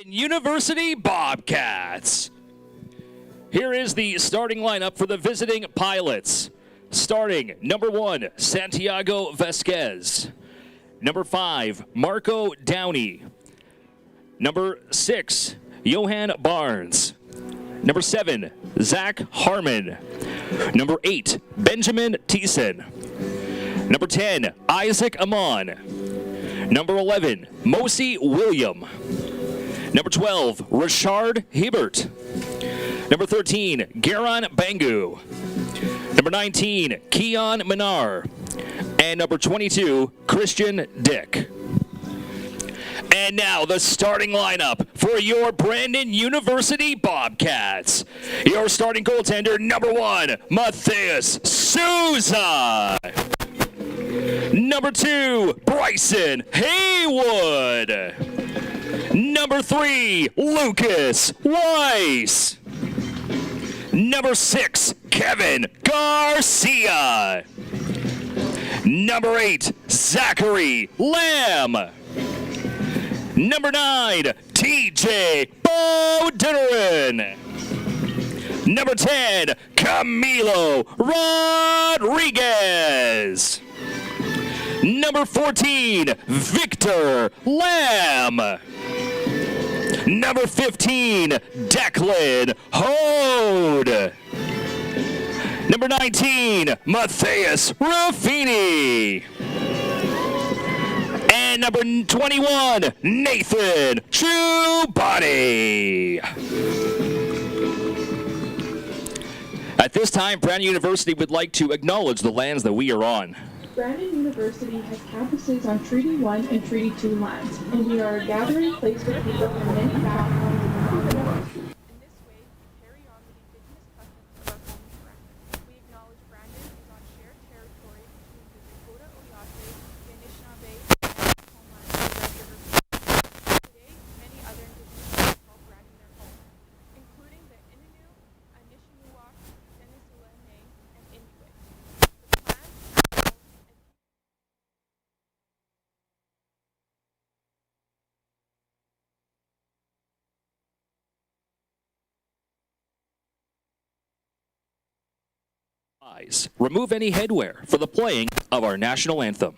University Bobcats. Here is the starting lineup for the visiting Pilots. Starting, number 1, Santiago Vasquez. Number 5, Marco Downey. Number 6, Johan Barnes. Number 7, Zach Harmon. Number 8, Benjamin Thiessen. Number 10, Isaac Amon. Number 11, Mosi William. Number 12, Richard Hebert. Number 13, Garon Bangu. Number 19, Keon Minar. And number 22, Christian Dick. And now the starting lineup for your Brandon University Bobcats. Your starting goaltender, number 1, Matthias Souza. Number 2, Bryson Haywood. Number 3, Lucas Weiss. Number 6, Kevin Garcia. Number 8, Zachary Lamb. Number 9, TJ Bowderin. Number 10, Camilo Rodriguez. Number 14, Victor Lamb. Number 15, Declan Hode. Number 19, Matthias Ruffini. And number 21, Nathan Chubani. At this time, Brandon University would like to acknowledge the lands that we are on. Brandon University has campuses on Treaty 1 and Treaty 2 lands, and we are a gathering place for people from many backgrounds. In this way, carry on the indigenous customs of our home ground. We acknowledge Brandon is on shared territory between the Dakota Oyate, the Anishinaabe, and the homeland of the Red River People. Today, many other indigenous people call Brandon their home, including the Innu, Anishinaabe, Peninsulane, and Inuit. The plans, remove any headwear for the playing of our national anthem.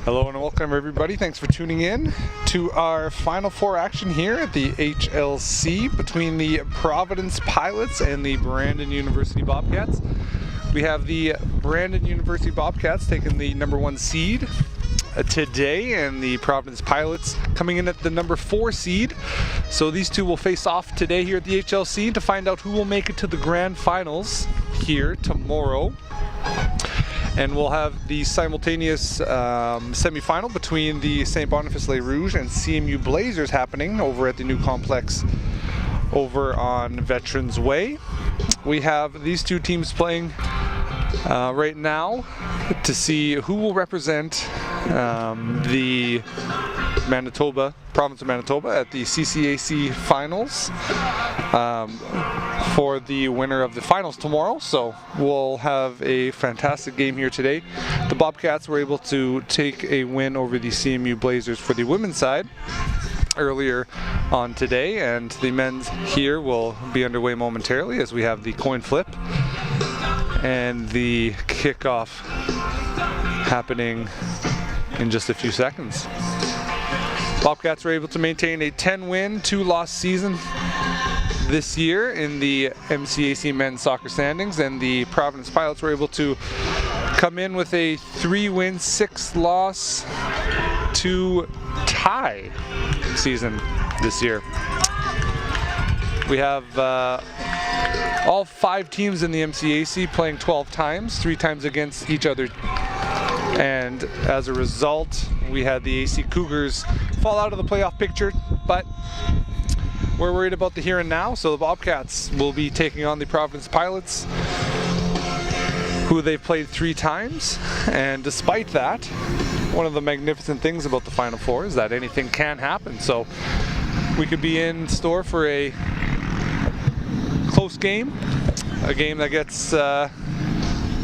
Hello and welcome everybody. Thanks for tuning in to our Final Four action here at the HLC between the Providence Pilots and the Brandon University Bobcats. We have the Brandon University Bobcats taking the #1 seed today, and the Providence Pilots coming in at the #4 seed. So these two will face off today here at the HLC to find out who will make it to the grand finals here tomorrow. And we'll have the simultaneous semifinal between the St. Boniface Les Rouges and CMU Blazers happening over at the new complex over on Veterans Way. We have these two teams playing right now to see who will represent the province of Manitoba at the CCAC finals for the winner of the finals tomorrow. So we'll have a fantastic game here today. The Bobcats were able to take a win over the CMU Blazers for the women's side earlier on today, and the men's here will be underway momentarily as we have the coin flip and the kickoff happening in just a few seconds. Bobcats were able to maintain a 10-win, 2-loss season this year in the MCAC men's soccer standings, and the Providence Pilots were able to come in with a 3-win, 6-loss, 2-tie season this year. We have all 5 teams in the MCAC playing 12 times, 3 times against each other, and as a result we had the AC Cougars fall out of the playoff picture, but we're worried about the here and now, so the Bobcats will be taking on the Providence Pilots, who they've played 3 times, and despite that, one of the magnificent things about the Final Four is that anything can happen, so we could be in store for a close game, a game that gets a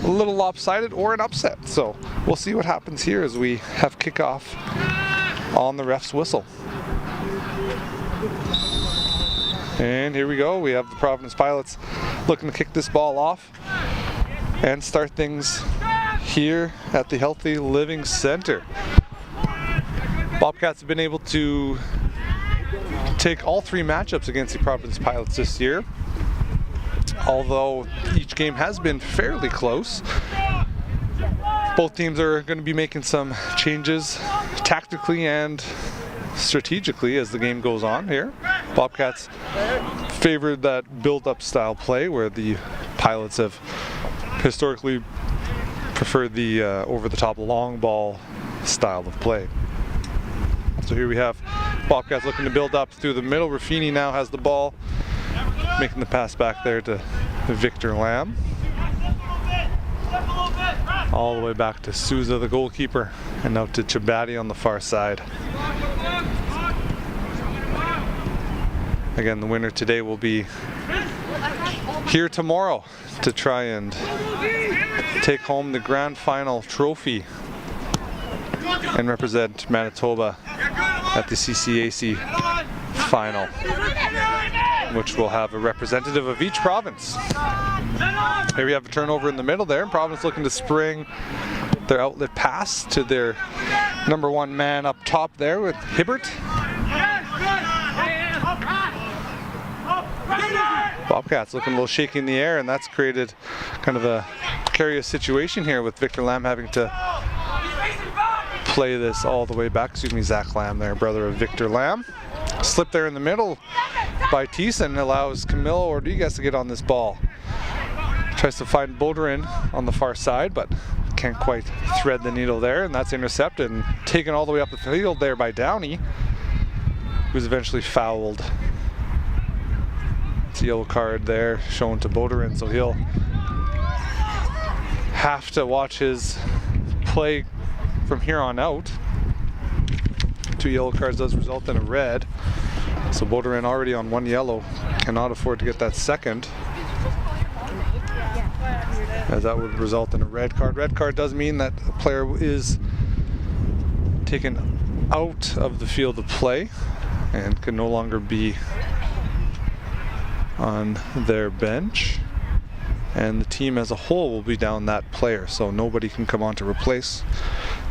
little lopsided or an upset. So we'll see what happens here as we have kickoff on the ref's whistle. And here we go. We have the Providence Pilots looking to kick this ball off and start things here at the Healthy Living Center. Bobcats have been able to take all 3 matchups against the Providence Pilots this year, although each game has been fairly close. Both teams are going to be making some changes tactically and strategically as the game goes on here. Bobcats favored that build-up style play, where the Pilots have historically preferred the over-the-top long ball style of play. So here we have Bobcats looking to build up through the middle. Raffini now has the ball, making the pass back there to Victor Lamb. All the way back to Souza, the goalkeeper, and now to Chabati on the far side. Again, the winner today will be here tomorrow to try and take home the grand final trophy and represent Manitoba at the CCAC final, which will have a representative of each province. Here we have a turnover in the middle there. Providence looking to spring their outlet pass to their number 1 man up top there with Hibbert. Bobcats looking a little shaky in the air, and that's created kind of a precarious situation here with Victor Lamb having to play this all the way back. Excuse me, Zach Lamb there, brother of Victor Lamb. Slip there in the middle by Thiessen allows Camilo Rodriguez to get on this ball. Tries to find Boulderin on the far side, but can't quite thread the needle there, and that's intercepted and taken all the way up the field there by Downey, who's eventually fouled. It's a yellow card there shown to Boulderin, so he'll have to watch his play from here on out. 2 yellow cards does result in a red, so Boulderin already on 1 yellow, cannot afford to get that second, as that would result in a red card. Red card does mean that a player is taken out of the field of play and can no longer be on their bench, and the team as a whole will be down that player, so nobody can come on to replace.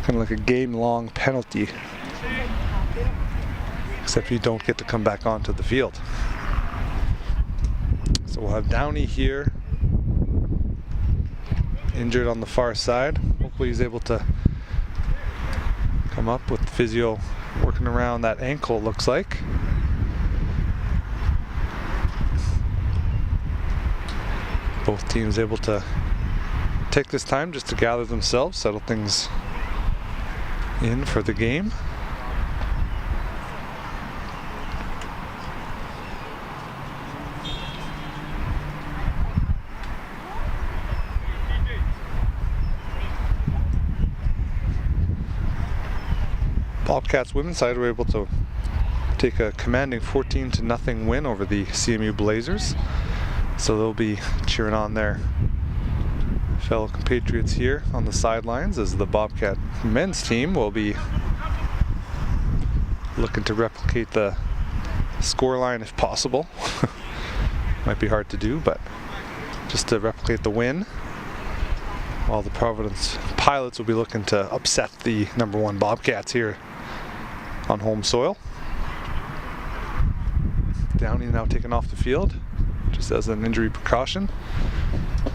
Kind of like a game-long penalty, except you don't get to come back onto the field. So we'll have Downey here, injured on the far side. Hopefully he's able to come up with physio working around that ankle, looks like. Both teams able to take this time just to gather themselves, settle things in for the game. Bobcats women's side were able to take a commanding 14-0 win over the CMU Blazers. So they'll be cheering on their fellow compatriots here on the sidelines, as the Bobcat men's team will be looking to replicate the scoreline if possible. Might be hard to do, but just to replicate the win, while the Providence Pilots will be looking to upset the #1 Bobcats here on home soil. Downey now taken off the field just as an injury precaution.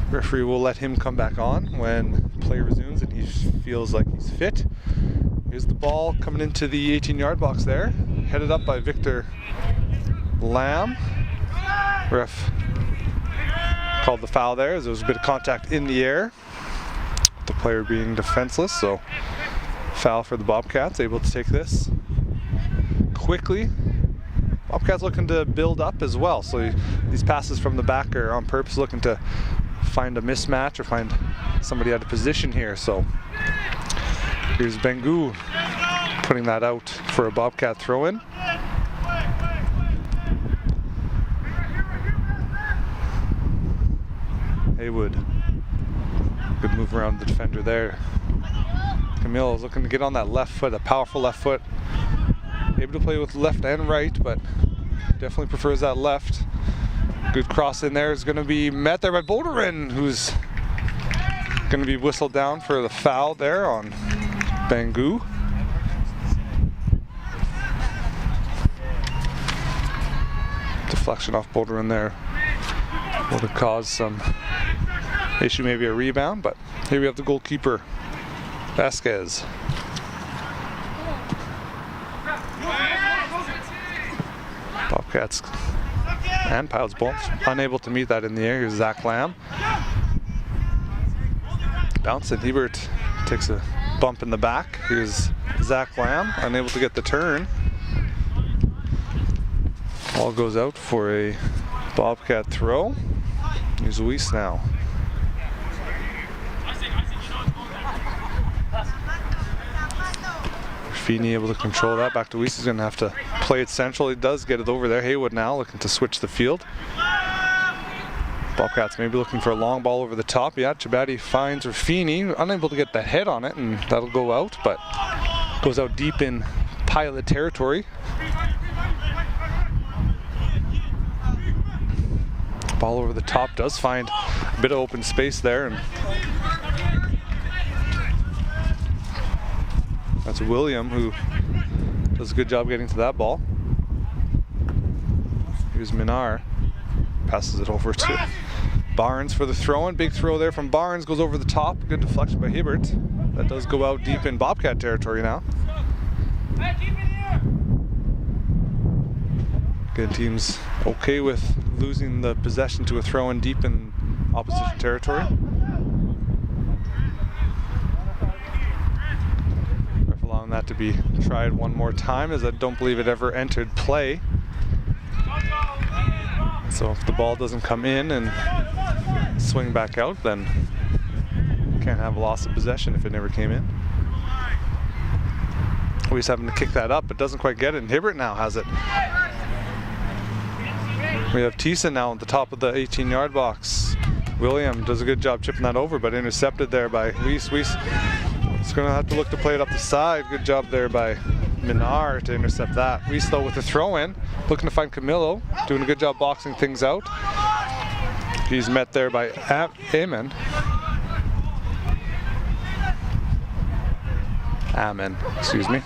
Referee will let him come back on when play resumes and he feels like he's fit. Here's the ball coming into the 18-yard box there, headed up by Victor Lamb. Ref called the foul there as there was a bit of contact in the air, the player being defenseless, so foul for the Bobcats, able to take this quickly. Bobcats looking to build up as well, so these passes from the back are on purpose, looking to find a mismatch or find somebody out of position here. So here's Bengu putting that out for a Bobcat throw-in. Haywood, good move around the defender there. Camille is looking to get on that left foot, a powerful left foot. Able to play with left and right, but definitely prefers that left. Good cross in there is going to be met there by Boulderin, who's going to be whistled down for the foul there on Bengu. Deflection off Boulderin there would have caused some issue, maybe a rebound, but here we have the goalkeeper, Vasquez. Bobcats and Pilots both unable to meet that in the air. Here's Zach Lamb. Bouncing, Hebert takes a bump in the back. Here's Zach Lamb, unable to get the turn. Ball goes out for a Bobcat throw. Here's Weiss now. Feeney able to control that. Back to Weiss. He's going to have to play it central. He does get it over there. Haywood now looking to switch the field. Bobcats maybe looking for a long ball over the top. Yeah, Chabati finds Feeney, unable to get the head on it, and that'll go out, but goes out deep in Pilot territory. Ball over the top does find a bit of open space there, and that's William who does a good job getting to that ball. Here's Minar, passes it over to Barnes for the throw-in. Big throw there from Barnes, goes over the top. Good deflection by Hibbert. That does go out deep in Bobcat territory now. Good teams okay with losing the possession to a throw-in deep in opposition territory. Ref allowing that to be tried one more time, as I don't believe it ever entered play. So if the ball doesn't come in and swing back out, then you can't have a loss of possession if it never came in. Always having to kick that up, but doesn't quite get it, and Hibbert now has it. We have Thiessen now at the top of the 18-yard box. William does a good job chipping that over, but intercepted there by Weiss. Weiss is going to have to look to play it up the side. Good job there by Minar to intercept that. Weiss though with the throw-in, looking to find Camillo, doing a good job boxing things out. He's met there by Amen. Excuse me.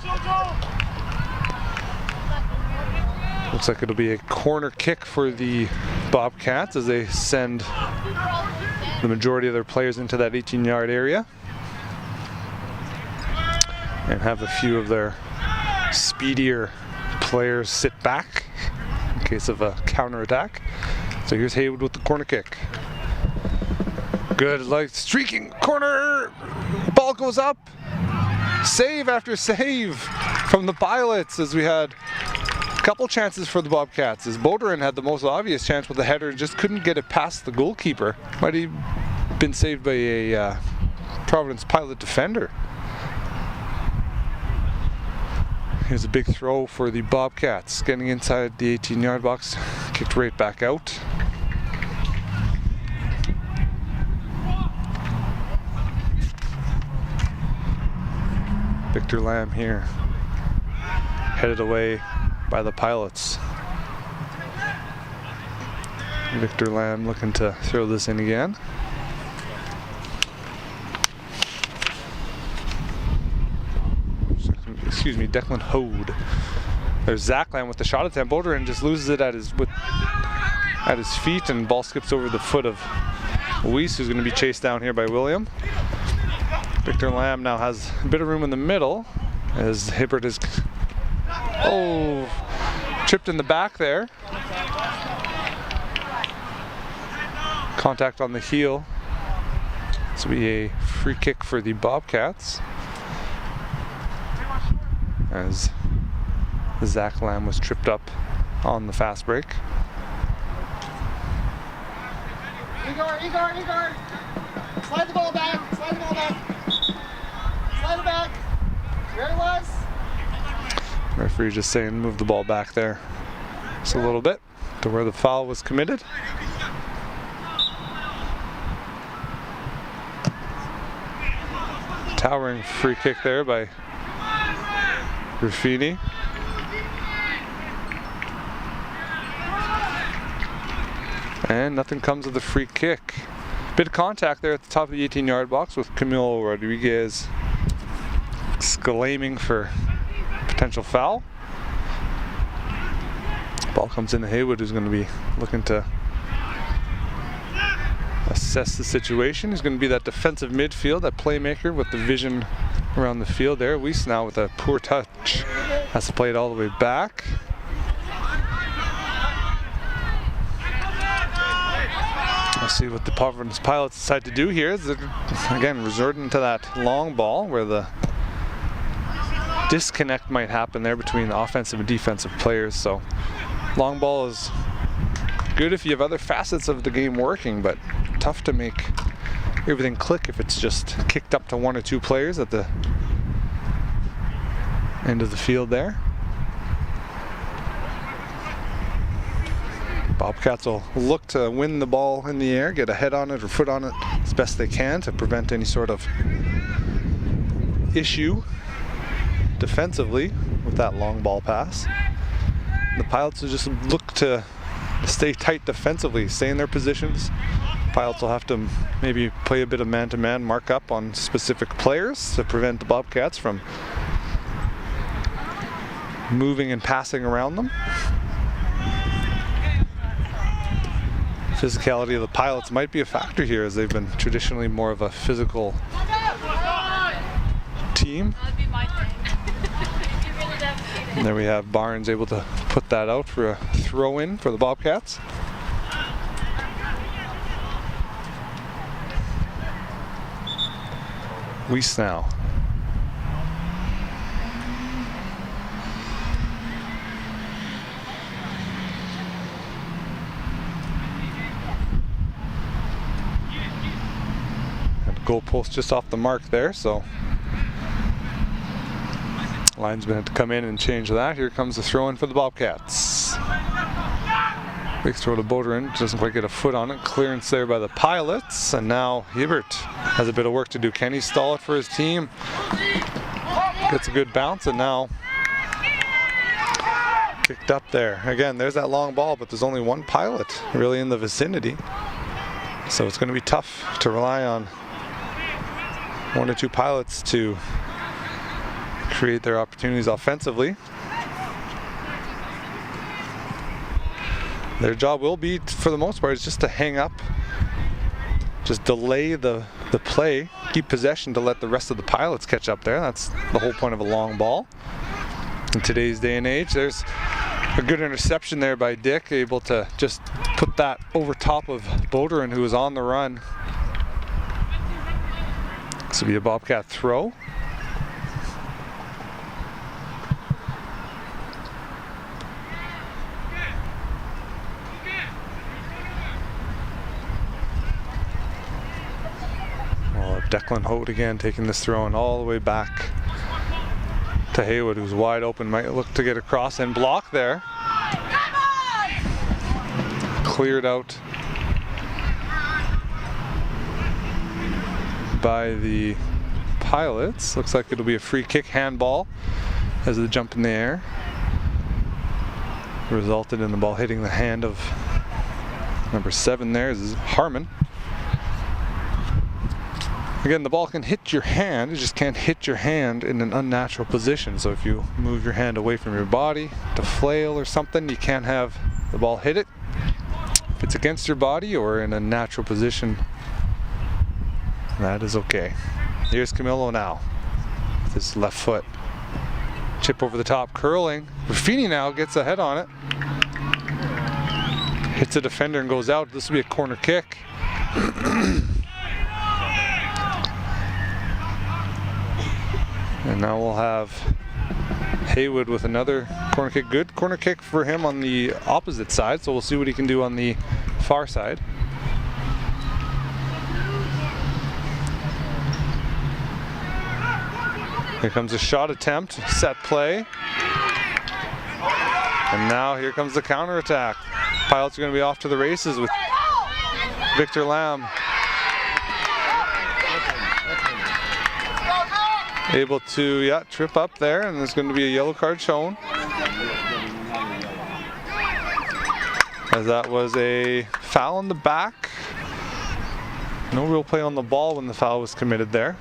Looks like it'll be a corner kick for the Bobcats as they send the majority of their players into that 18-yard area and have a few of their speedier players sit back in case of a counterattack. So here's Haywood with the corner kick. Good, like streaking corner. Ball goes up. Save after save from the Pilots, as we had a couple chances for the Bobcats, as Boulderin had the most obvious chance with the header and just couldn't get it past the goalkeeper. Might have been saved by a Providence Pilot defender. Here's a big throw for the Bobcats, getting inside the 18-yard box, kicked right back out. Victor Lamb here, headed away by the Pilots. Victor Lamb looking to throw this in again. Excuse me, Declan Hode. There's Zach Lamb with the shot attempt. Boderin just loses it at his feet, and ball skips over the foot of Weiss, who's going to be chased down here by William. Victor Lamb now has a bit of room in the middle as Hibbert is tripped in the back there. Contact on the heel. This will be a free kick for the Bobcats, as Zach Lamb was tripped up on the fast break. Igor! Slide the ball back! Slide it back! There it was! Referee just saying move the ball back there just a little bit to where the foul was committed. Towering free kick there by Graffiti. And nothing comes of the free kick. Bit of contact there at the top of the 18-yard box with Camilo Rodriguez exclaiming for potential foul. Ball comes into Haywood, who's going to be looking to assess the situation. He's going to be that defensive midfield, that playmaker with the vision around the field there. Weiss now with a poor touch has to play it all the way back. We'll see what the Providence Pilots decide to do here. They're, again, resorting to that long ball where the disconnect might happen there between the offensive and defensive players. So long ball is good if you have other facets of the game working, but tough to make everything click if it's just kicked up to one or two players at the end of the field there. Bobcats will look to win the ball in the air, get a head on it or foot on it as best they can to prevent any sort of issue defensively with that long ball pass. The Pilots will just look to stay tight defensively, stay in their positions. Pilots will have to maybe play a bit of man-to-man mark up on specific players to prevent the Bobcats from moving and passing around them. Physicality of the Pilots might be a factor here, as they've been traditionally more of a physical team. And there we have Barnes able to put that out for a throw-in for the Bobcats. Weiss now. Goalpost just off the mark there, so linesman had to come in and change that. Here comes the throw in for the Bobcats. Big throw to Boderin, doesn't quite get a foot on it. Clearance there by the Pilots, and now Hibbert has a bit of work to do. Can he stall it for his team? Gets a good bounce, and now kicked up there. Again, there's that long ball, but there's only one Pilot really in the vicinity, so it's going to be tough to rely on one or two Pilots to create their opportunities offensively. Their job will be, for the most part, is just to hang up, just delay the play, keep possession to let the rest of the Pilots catch up there. That's the whole point of a long ball. In today's day and age, there's a good interception there by Dick, able to just put that over top of Boderin, who was on the run. This will be a Bobcat throw. Well, Declan Holt again taking this throw and all the way back to Haywood, who's wide open, might look to get across and block there. Cleared out by the Pilots. Looks like it'll be a free kick handball as the jump in the air resulted in the ball hitting the hand of number 7 there is Harmon. Again, the ball can hit your hand, it just can't hit your hand in an unnatural position. So if you move your hand away from your body to flail or something, you can't have the ball hit it. If it's against your body or in a natural position, that is okay. Here's Camillo now with his left foot. Chip over the top, curling. Ruffini now gets a head on it. Hits a defender and goes out. This will be a corner kick. And now we'll have Haywood with another corner kick. Good corner kick for him on the opposite side, so we'll see what he can do on the far side. Here comes a shot attempt, set play. And now here comes the counterattack. Pilots are going to be off to the races with Victor Lamb. Able to, trip up there, and there's going to be a yellow card shown. As that was a foul in the back. No real play on the ball when the foul was committed there.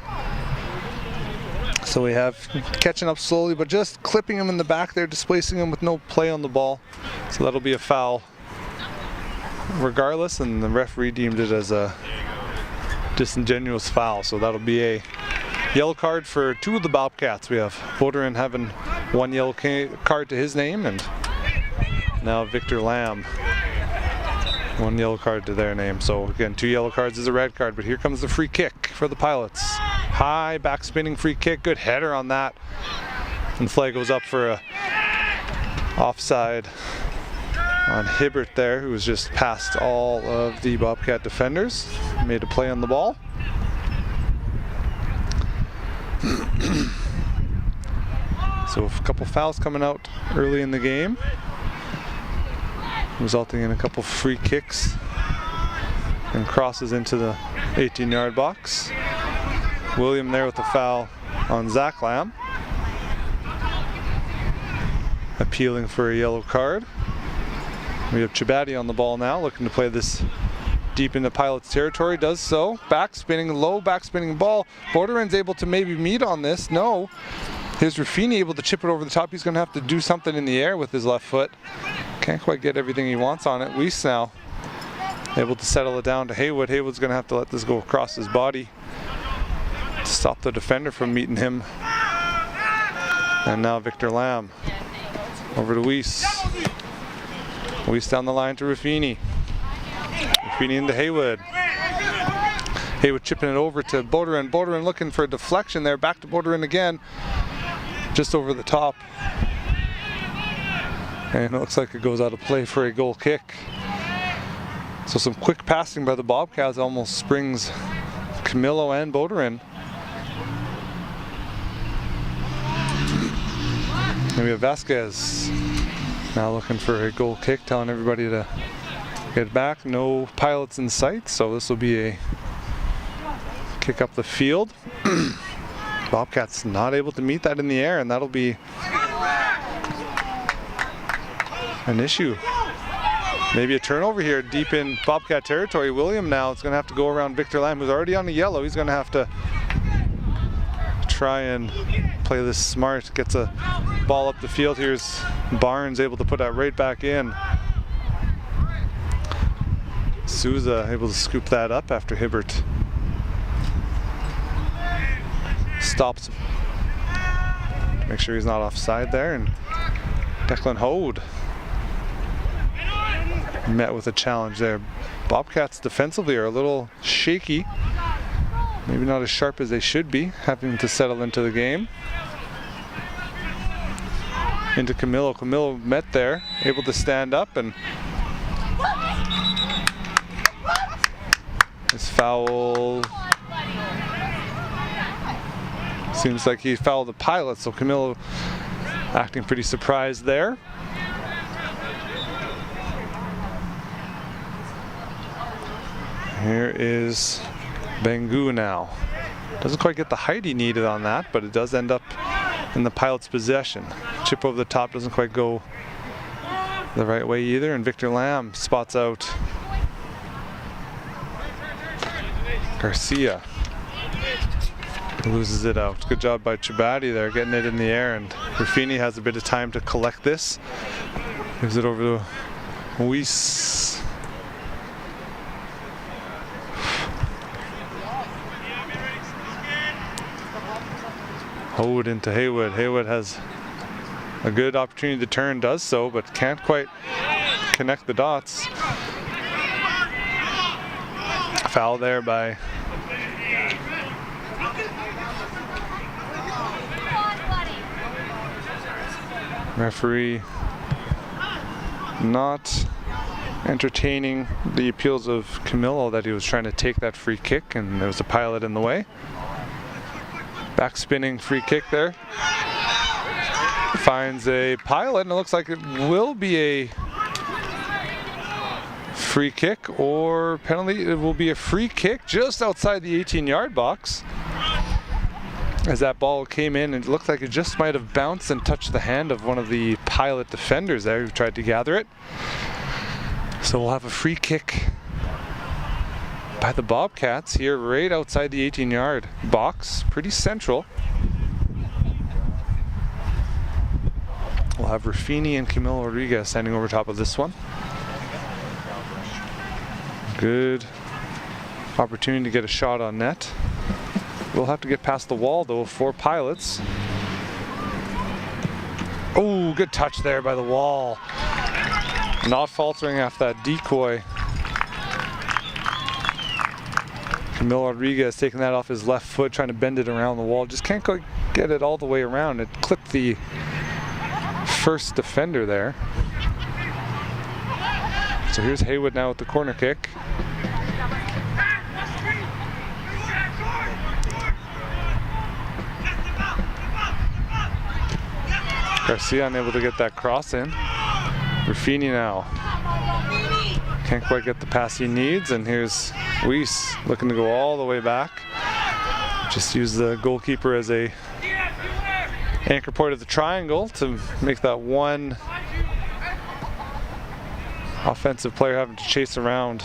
So we have catching up slowly, but just clipping him in the back there, displacing him with no play on the ball. So that'll be a foul regardless, and the referee deemed it as a disingenuous foul. So that'll be a yellow card for 2 of the Bobcats. We have Boderin having 1 yellow card to his name, and now Victor Lamb 1 yellow card to their name. So again, 2 yellow cards is a red card, but here comes the free kick for the Pilots. High back spinning free kick, good header on that. And the flag goes up for a offside on Hibbert there, who was just past all of the Bobcat defenders. Made a play on the ball. So a couple fouls coming out early in the game, resulting in a couple free kicks and crosses into the 18-yard box. William there with the foul on Zach Lamb, appealing for a yellow card. We have Chabadi on the ball now, looking to play this deep into Pilots territory. Does so, back spinning, low back spinning ball. Borderin's able to maybe meet on this. No, here's Ruffini able to chip it over the top. He's going to have to do something in the air with his left foot. Can't quite get everything he wants on it. Weiss now able to settle it down to Haywood. Haywood's going to have to let this go across his body to stop the defender from meeting him. And now Victor Lamb over to Weiss. Weiss down the line to Ruffini. Ruffini into Haywood. Haywood chipping it over to Boderin. Boderin looking for a deflection there. Back to Boderin again. Just over the top. And it looks like it goes out of play for a goal kick. So some quick passing by the Bobcats almost springs Camillo and Boderin. And we have Vasquez now looking for a goal kick, telling everybody to get back. No Pilots in sight, so this will be a kick up the field. Bobcats not able to meet that in the air, and that'll be an issue. Maybe a turnover here deep in Bobcat territory. William now is going to have to go around Victor Lamb, who's already on the yellow. He's going to have to try and play this smart. Gets a ball up the field. Here's Barnes able to put that right back in. Souza able to scoop that up after Hibbert stops him. Make sure he's not offside there. And Declan Hode met with a challenge there. Bobcats defensively are a little shaky. Maybe not as sharp as they should be, having to settle into the game. Into Camillo. Camillo met there, able to stand up, and his foul Seems like he fouled the pilot, so Camilo acting pretty surprised there. Here is Bangu now. Doesn't quite get the height he needed on that, but it does end up in the pilot's possession. Chip over the top doesn't quite go the right way either, and Victor Lamb spots out Garcia. Loses it out. Good job by Chibati there, getting it in the air, and Ruffini has a bit of time to collect this. Gives it over to Weiss. Hode into Haywood. Haywood has a good opportunity to turn, does so, but can't quite connect the dots. Foul there by referee, not entertaining the appeals of Camilo that he was trying to take that free kick, and there was a pilot in the way. Back spinning free kick there. Finds a pilot, and it looks like it will be a free kick or penalty. It will be a free kick just outside the 18-yard box. As that ball came in, it looked like it just might have bounced and touched the hand of one of the pilot defenders there who tried to gather it. So we'll have a free kick by the Bobcats here right outside the 18-yard box, pretty central. We'll have Ruffini and Camilo Rodriguez standing over top of this one. Good opportunity to get a shot on net. We'll have to get past the wall though for pilots. Oh, good touch there by the wall. Not faltering after that decoy. Camilo Rodriguez taking that off his left foot, trying to bend it around the wall. Just can't quite get it all the way around. It clipped the first defender there. So here's Haywood now with the corner kick. Garcia unable to get that cross in. Ruffini now. Can't quite get the pass he needs, and here's Weiss looking to go all the way back. Just use the goalkeeper as a anchor point of the triangle to make that one offensive player having to chase around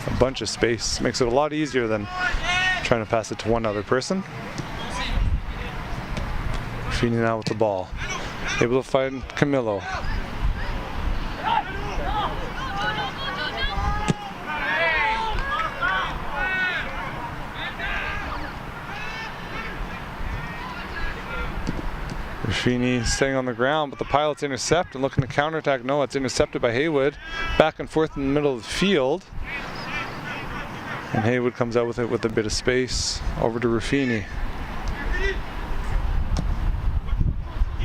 a bunch of space. Makes it a lot easier than trying to pass it to one other person. Ruffini now with the ball. Able to find Camilo. Ruffini staying on the ground, but the pilots intercept and looking to counterattack. No, it's intercepted by Haywood. Back and forth in the middle of the field. And Haywood comes out with it with a bit of space. Over to Ruffini.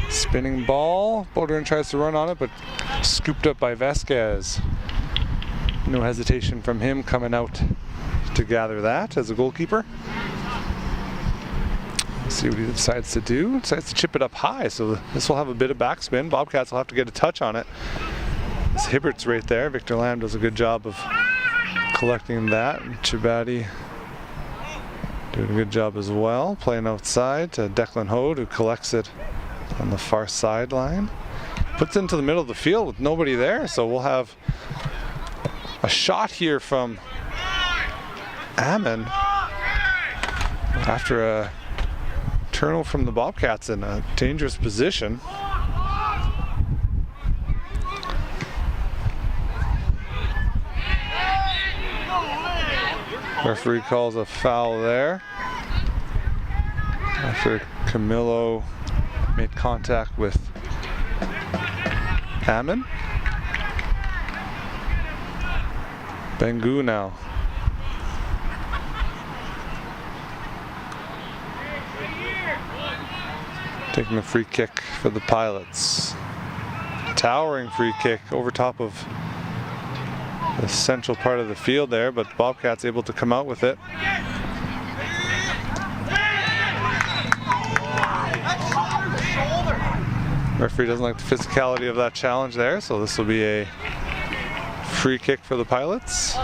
Spinning ball. Bowden tries to run on it, but scooped up by Vasquez. No hesitation from him coming out to gather that as a goalkeeper. See what he decides to do. Decides to chip it up high, so this will have a bit of backspin. Bobcats will have to get a touch on it. This Hibbert's right there. Victor Lamb does a good job of collecting that. Chibati doing a good job as well. Playing outside to Declan Hode, who collects it on the far sideline. Puts it into the middle of the field with nobody there, so we'll have a shot here from Ammon after a turnover from the Bobcats in a dangerous position. Referee calls a foul there after Camilo made contact with Ammon. Bangu now. Taking the free kick for the Pilots. Towering free kick over top of the central part of the field there, but Bobcats able to come out with it. Referee doesn't like the physicality of that challenge there, so this will be a free kick for the Pilots.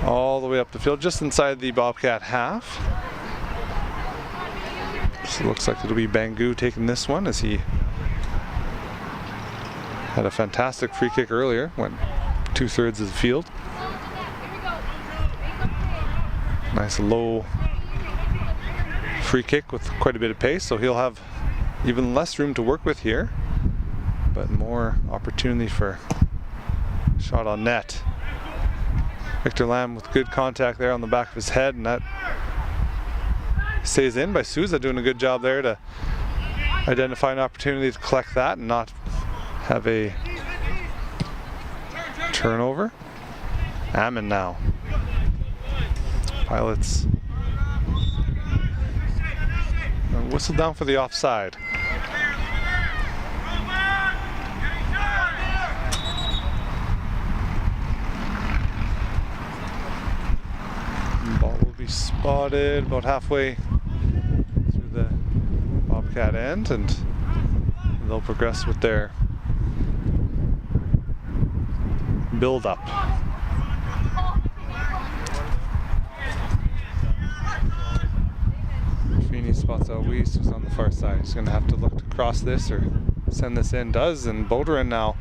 All the way up the field, just inside the Bobcat half. So it looks like it'll be Bangu taking this one, as he had a fantastic free kick earlier, went 2/3 of the field. Nice low free kick with quite a bit of pace, so he'll have even less room to work with here, but more opportunity for shot on net. Victor Lamb with good contact there on the back of his head, and that stays in by Souza, doing a good job there to identify an opportunity to collect that and not have a turnover. Ammon now. Pilots whistle down for the offside. Ball will be spotted about halfway through the Bobcat end, and they'll progress with their build-up. Feeney spots out Weiss, who's on the far side. He's going to have to look to cross this or send this in. Does, and Boderin now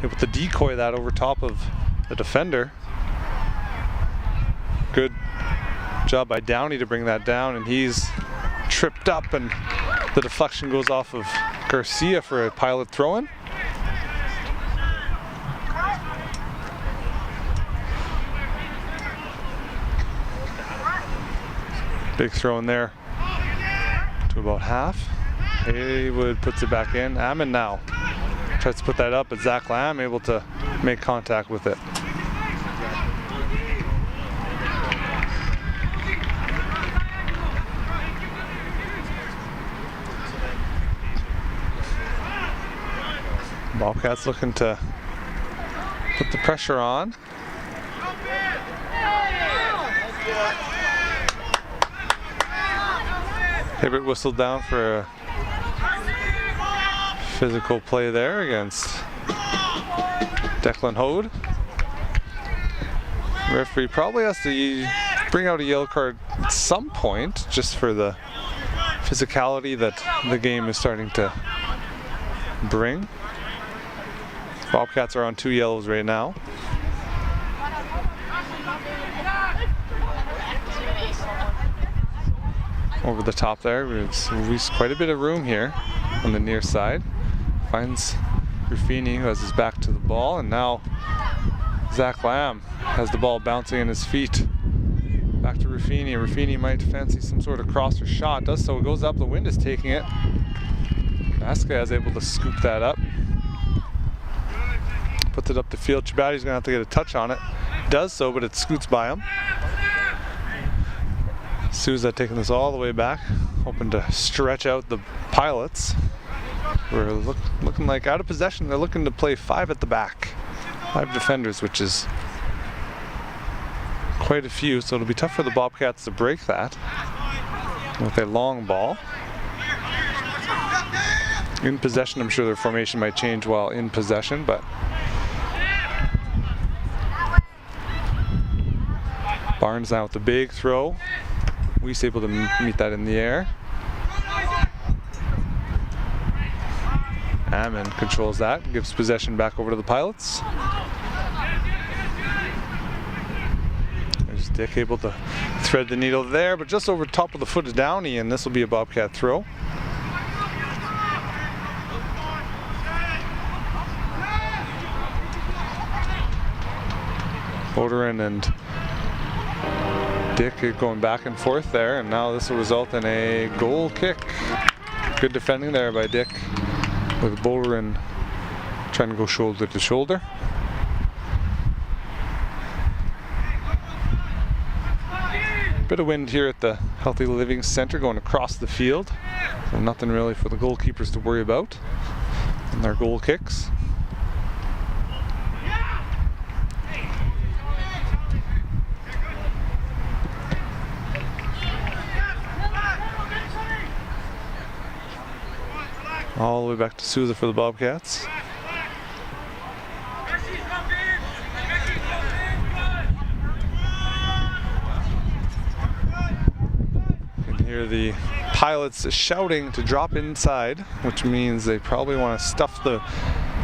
able to decoy that over top of the defender. Good job by Downey to bring that down, and he's tripped up, and the deflection goes off of Garcia for a Pilot throw-in. Big throw in there to about half. Haywood puts it back in. Ammon now tries to put that up, but Zach Lamb able to make contact with it. Bobcats looking to put the pressure on. Hibbert whistled down for a physical play there against Declan Hode. Referee probably has to bring out a yellow card at some point, just for the physicality that the game is starting to bring. Bobcats are on 2 yellows right now. Over the top there, there's quite a bit of room here on the near side. Finds Ruffini, who has his back to the ball, and now Zach Lamb has the ball bouncing in his feet. Back to Ruffini. Ruffini might fancy some sort of crosser shot. Does so. It goes up. The wind is taking it. Vasquez is able to scoop that up. Puts it up the field. Chabati's gonna have to get a touch on it. Does so, but it scoots by him. Souza taking this all the way back, hoping to stretch out the Pilots. We're looking like out of possession. They're looking to play 5 at the back. 5 defenders, which is quite a few, so it'll be tough for the Bobcats to break that with a long ball. In possession, I'm sure their formation might change while in possession, but Barnes now with the big throw. Weiss able to meet that in the air. Ammon controls that, gives possession back over to the Pilots. There's Dick able to thread the needle there, but just over top of the foot of Downey, and this will be a Bobcat throw. Boderin and Dick going back and forth there, and now this will result in a goal kick. Good defending there by Dick, with Boderin trying to go shoulder to shoulder. Bit of wind here at the Healthy Living Center going across the field, so nothing really for the goalkeepers to worry about in their goal kicks. All the way back to Souza for the Bobcats. You can hear the Pilots shouting to drop inside, which means they probably want to stuff the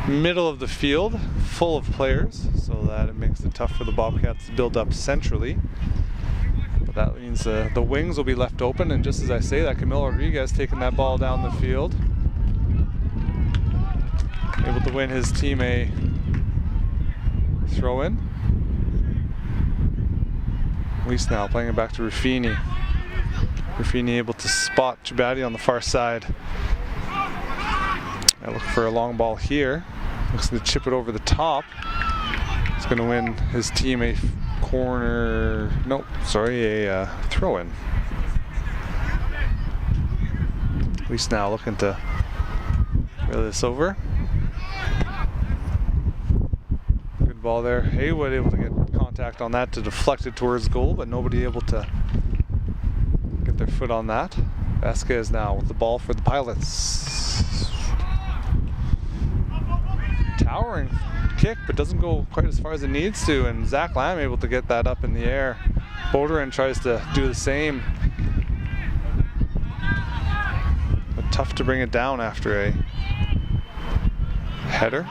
middle of the field full of players so that it makes it tough for the Bobcats to build up centrally. But that means the wings will be left open, and just as I say that, Camilo Rodriguez taking that ball down the field, able to win his team a throw-in. Least now playing it back to Ruffini. Ruffini able to spot Chibati on the far side. I look for a long ball here. Looks to chip it over the top. He's going to win his team a corner. Nope, sorry, a throw-in. Least now looking to reel this over. Good ball there. Haywood able to get contact on that to deflect it towards goal, but nobody able to get their foot on that. Vasquez now with the ball for the Pilots. Towering kick, but doesn't go quite as far as it needs to, and Zach Lamb able to get that up in the air. Boderin tries to do the same, but tough to bring it down after a header.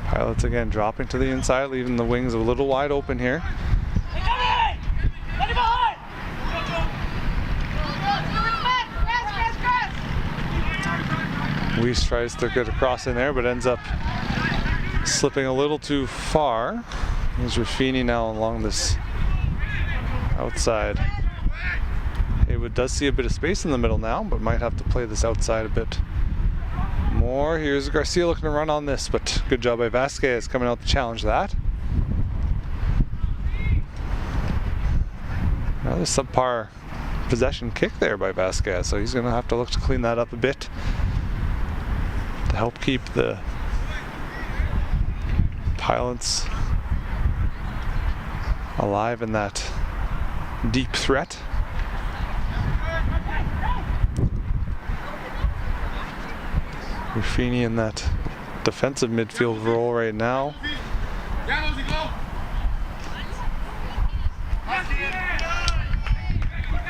Pilots again dropping to the inside, leaving the wings a little wide open here. Weiss tries to get across in there, but ends up slipping a little too far. There's Ruffini now along this outside. Haywood does see a bit of space in the middle now, but might have to play this outside a bit more. Here's Garcia looking to run on this, but good job by Vasquez coming out to challenge that. Another subpar possession kick there by Vasquez, so he's going to have to look to clean that up a bit to help keep the Pilots alive in that deep threat. Ruffini in that defensive midfield role right now.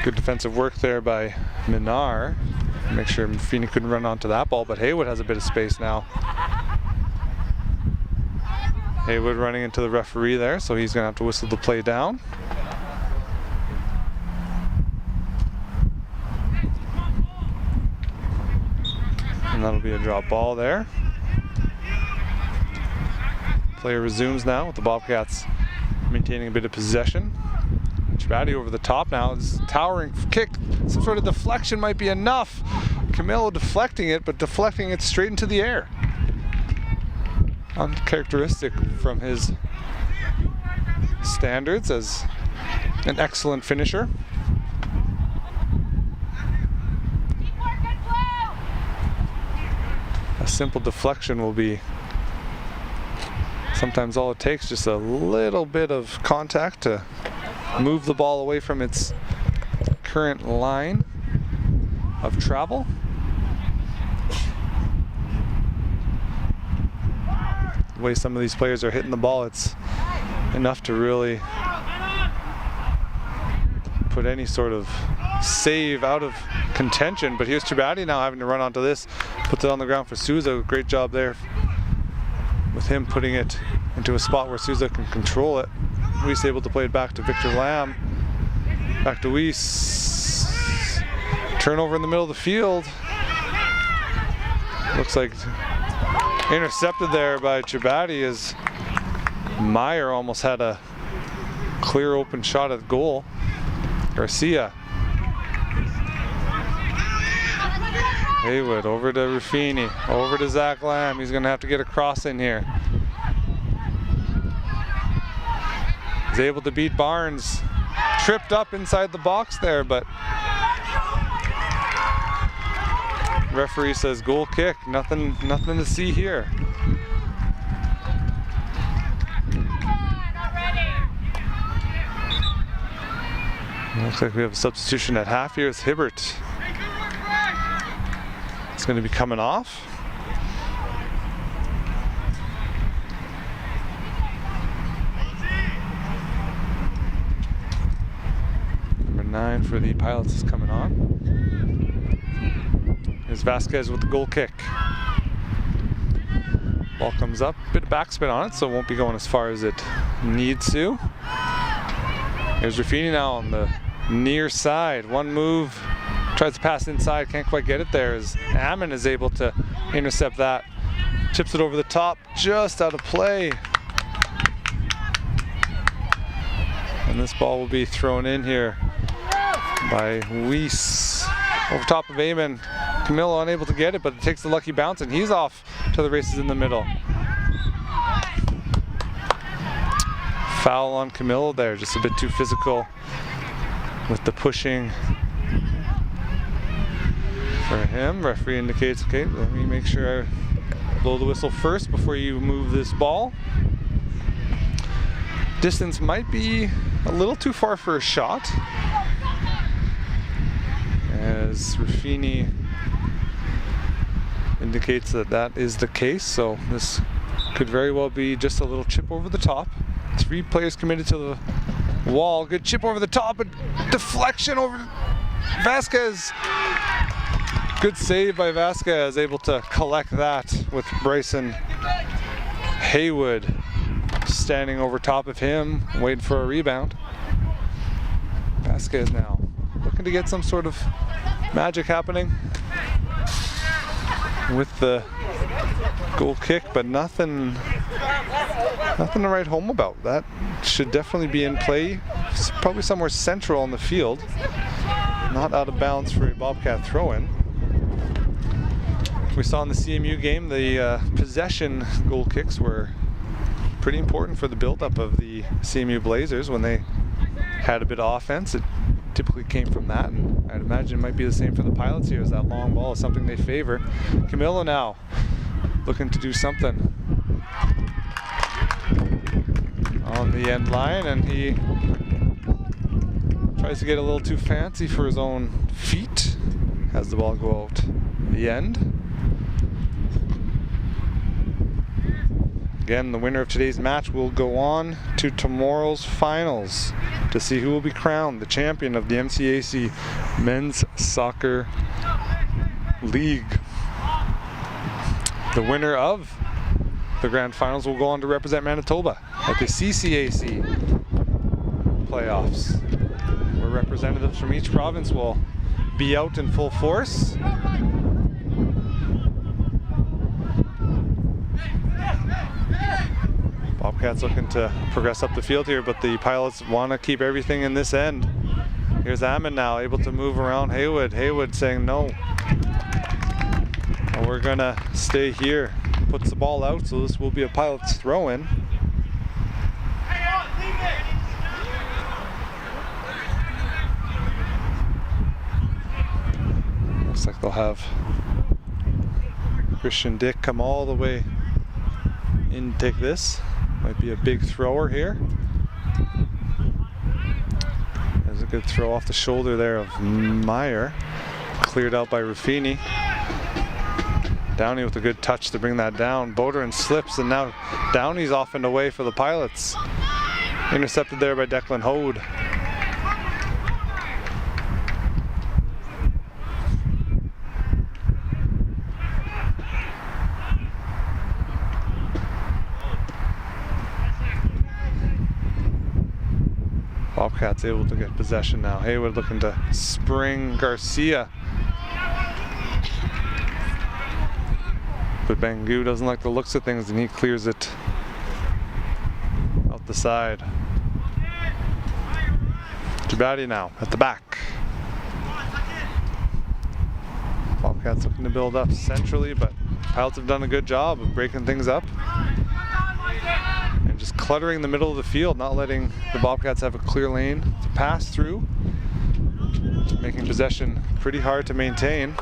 Good defensive work there by Minar. Make sure Ruffini couldn't run onto that ball, but Haywood has a bit of space now. Haywood running into the referee there, so he's going to have to whistle the play down. And that'll be a drop ball there. Play resumes now with the Bobcats maintaining a bit of possession. Chibati over the top now. This towering kick. Some sort of deflection might be enough. Camilo deflecting it, but deflecting it straight into the air. Uncharacteristic from his standards as an excellent finisher. A simple deflection will be sometimes all it takes, just a little bit of contact to move the ball away from its current line of travel. The way some of these players are hitting the ball, it's enough to really put any sort of save out of contention. But here's Chibati now having to run onto this, puts it on the ground for Souza. Great job there with him putting it into a spot where Souza can control it. Weiss able to play it back to Victor Lamb. Back to Weiss. Turnover in the middle of the field. Looks like intercepted there by Chibati as Meyer almost had a clear open shot at goal. Garcia. Haywood over to Ruffini, over to Zach Lamb. He's going to have to get a cross in here. He's able to beat Barnes. Tripped up inside the box there, but referee says goal kick. Nothing to see here. Looks like we have a substitution at half here. It's Hibbert. It's going to be coming off. Number 9 for the Pilots is coming on. Here's Vasquez with the goal kick. Ball comes up, bit of backspin on it, so it won't be going as far as it needs to. Here's Raffini now on the near side. One move, tries to pass inside, can't quite get it there as Ammon is able to intercept that. Chips it over the top, just out of play. And this ball will be thrown in here by Weiss. Over top of Amon. Camillo unable to get it, but it takes the lucky bounce and he's off to the races in the middle. Foul on Camillo there, just a bit too physical with the pushing for him. Referee indicates, okay, let me make sure I blow the whistle first before you move this ball. Distance might be a little too far for a shot, as Raffini indicates that that is the case, so this could very well be just a little chip over the top. 3 players committed to the wall. Good chip over the top, but deflection over Vasquez. Good save by Vasquez, able to collect that with Bryson Haywood standing over top of him, waiting for a rebound. Vasquez now looking to get some sort of magic happening with the goal kick, but nothing to write home about. That should definitely be in play. It's probably somewhere central on the field. Not out of bounds for a Bobcat throw-in. We saw in the CMU game, the possession goal kicks were pretty important for the build-up of the CMU Blazers. When they had a bit of offense, it typically came from that, and I'd imagine it might be the same for the Pilots here, as that long ball is something they favor. Camillo now looking to do something on the end line, and he tries to get a little too fancy for his own feet. Has the ball go out the end. Again, the winner of today's match will go on to tomorrow's finals to see who will be crowned the champion of the MCAC Men's Soccer League. The winner of the grand finals will go on to represent Manitoba at the CCAC playoffs, where representatives from each province will be out in full force. Bobcats looking to progress up the field here, but the Pilots want to keep everything in this end. Here's Ammon now, able to move around Haywood. Haywood saying no. Well, we're going to stay here. Puts the ball out, so this will be a Pilots throw-in. Looks like they'll have Christian Dick come all the way in to take this. Might be a big thrower here. There's a good throw off the shoulder there of Meyer. Cleared out by Raffini. Downey with a good touch to bring that down. Boderin slips, and now Downey's off and away for the Pilots. Intercepted there by Declan Hode. Bobcats able to get possession now. Haywood looking to spring Garcia. But Bangu doesn't like the looks of things, and he clears it out the side. Jabati now at the back. Bobcats looking to build up centrally, but Pilots have done a good job of breaking things up and just cluttering the middle of the field, not letting the Bobcats have a clear lane to pass through, making possession pretty hard to maintain.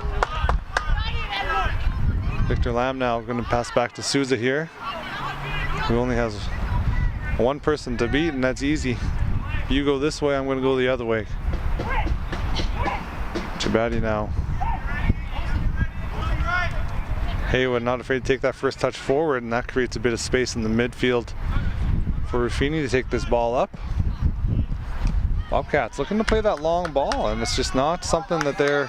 Victor Lamb now going to pass back to Souza here, who only has one person to beat, and that's easy. You go this way, I'm going to go the other way. Chabaddy now. Haywood not afraid to take that first touch forward, and that creates a bit of space in the midfield for Ruffini to take this ball up. Bobcats looking to play that long ball, and it's just not something that they're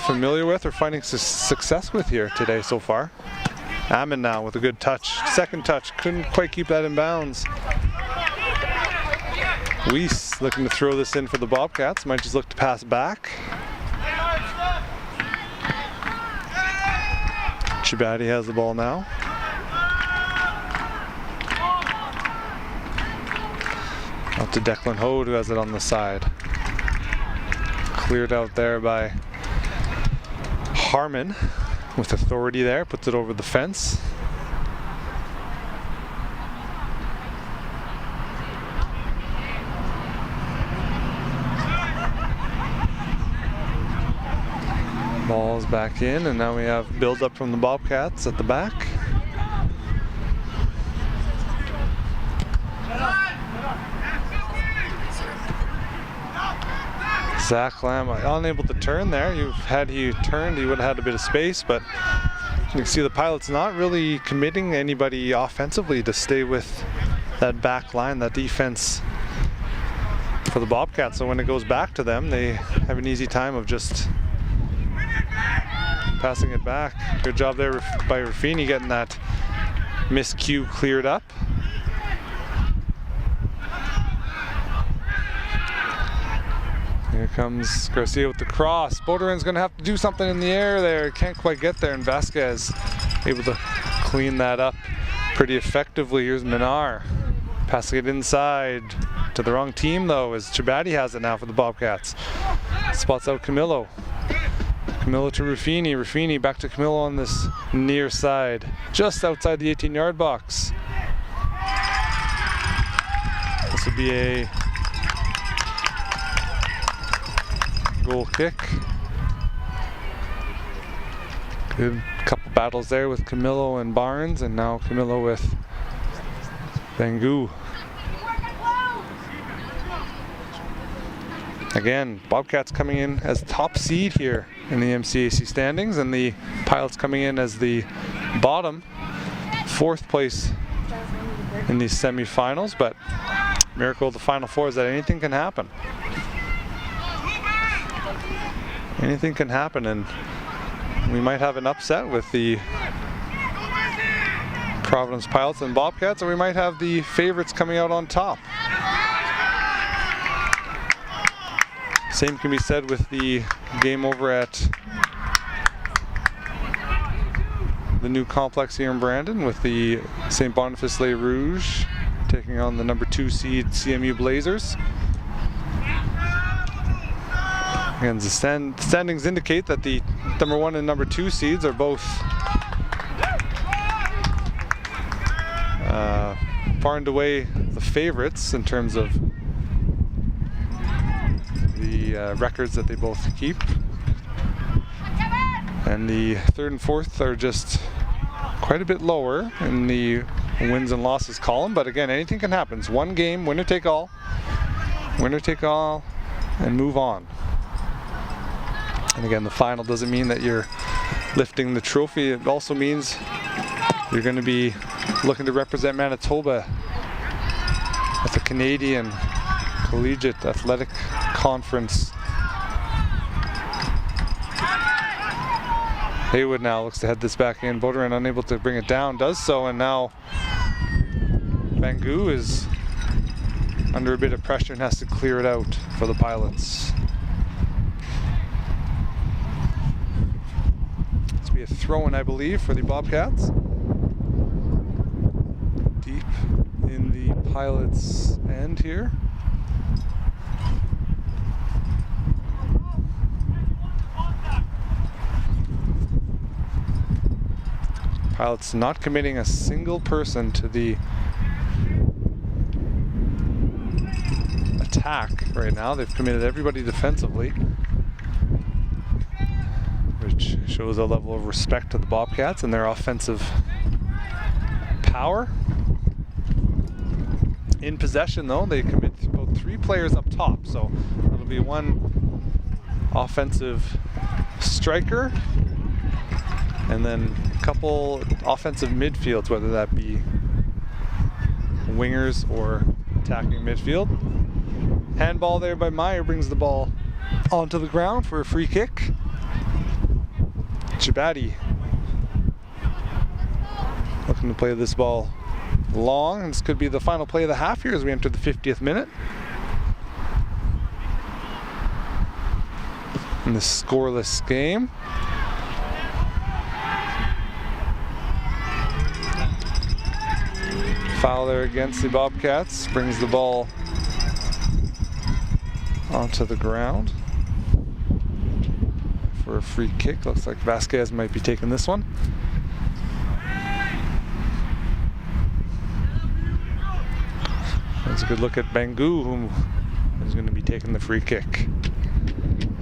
familiar with or finding success with here today so far. Ammon now with a good touch. Second touch, couldn't quite keep that in bounds. Weiss looking to throw this in for the Bobcats, might just look to pass back. Chabaddy has the ball now. Up to Declan Hode, who has it on the side. Cleared out there by Harmon with authority there, puts it over the fence. Ball's back in, and now we have build up from the Bobcats at the back. Zach Lamb unable to turn there. Had he turned, he would have had a bit of space, but you can see the Pilots not really committing anybody offensively to stay with that back line, that defense for the Bobcats. So when it goes back to them, they have an easy time of just passing it back. Good job there by Ruffini getting that miscue cleared up. Here comes Garcia with the cross. Bouderin's going to have to do something in the air there. Can't quite get there, and Vasquez able to clean that up pretty effectively. Here's Minar passing it inside to the wrong team, though, as Chabaddy has it now for the Bobcats. Spots out Camillo. Camillo to Ruffini. Ruffini back to Camillo on this near side, just outside the 18-yard box. This will be a goal kick. Good couple battles there with Camillo and Barnes, and now Camillo with Bangu. Again, Bobcats coming in as top seed here in the MCAC standings, and the Pilots coming in as the bottom, fourth place in these semifinals. But miracle of the Final Four is that anything can happen. Anything can happen, and we might have an upset with the Providence Pilots and Bobcats, or we might have the favorites coming out on top. Same can be said with the game over at the new complex here in Brandon, with the St. Boniface Les Rouges taking on the number 2 seed CMU Blazers. And the standings indicate that the number 1 and number 2 seeds are both far and away the favorites in terms of the records that they both keep. And the 3rd and 4th are just quite a bit lower in the wins and losses column. But again, anything can happen. It's one game, winner take all, and move on. And again, the final doesn't mean that you're lifting the trophy. It also means you're going to be looking to represent Manitoba at the Canadian Collegiate Athletic Conference. Haywood now looks to head this back in. Boudrin unable to bring it down, does so, and now Bangu is under a bit of pressure and has to clear it out for the Pilots. A throw-in, I believe, for the Bobcats. Deep in the Pilots' end here. Pilots not committing a single person to the attack right now. They've committed everybody defensively, which shows a level of respect to the Bobcats and their offensive power. In possession, though, they commit about 3 players up top, so it'll be one offensive striker, and then a couple offensive midfields, whether that be wingers or attacking midfield. Handball there by Meyer brings the ball onto the ground for a free kick. Chabadi looking to play this ball long. This could be the final play of the half here as we enter the 50th minute. In this scoreless game. Foul there against the Bobcats, brings the ball onto the ground for a free kick. Looks like Vasquez might be taking this one. That's a good look at Bangu, who is going to be taking the free kick.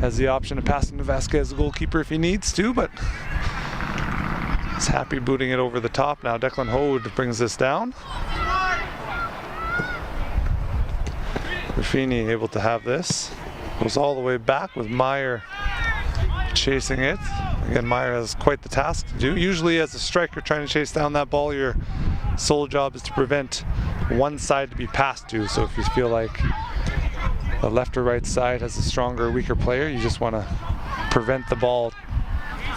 Has the option of passing to Vasquez, the goalkeeper, if he needs to, but he's happy booting it over the top. Now Declan Hode brings this down. Raffini able to have this. Goes all the way back with Meyer chasing it. Again, Meyer has quite the task to do. Usually as a striker trying to chase down that ball, your sole job is to prevent one side to be passed to. So if you feel like the left or right side has a stronger or weaker player, you just want to prevent the ball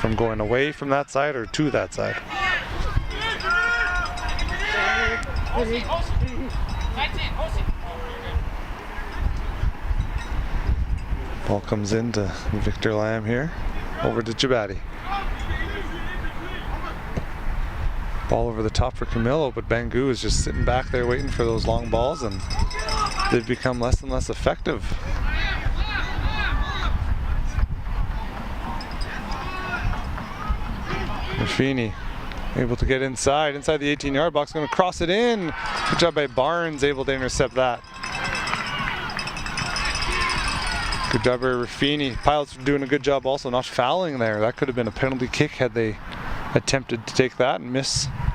from going away from that side or to that side. Ball comes into Victor Lamb here, over to Chabadi. Ball over the top for Camillo, but Bangu is just sitting back there waiting for those long balls, and they've become less and less effective. Raffini able to get inside the 18-yard box, going to cross it in. Good job by Barnes, able to intercept that. Good job by Raffini. Pilots doing a good job also not fouling there. That could have been a penalty kick had they attempted to take that and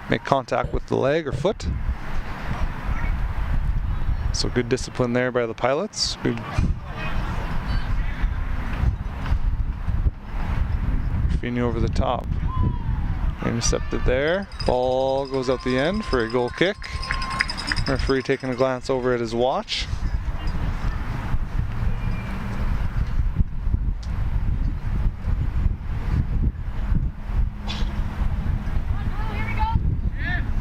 make contact with the leg or foot. So good discipline there by the Pilots. Good. Raffini over the top. Intercepted there. Ball goes out the end for a goal kick. Referee taking a glance over at his watch.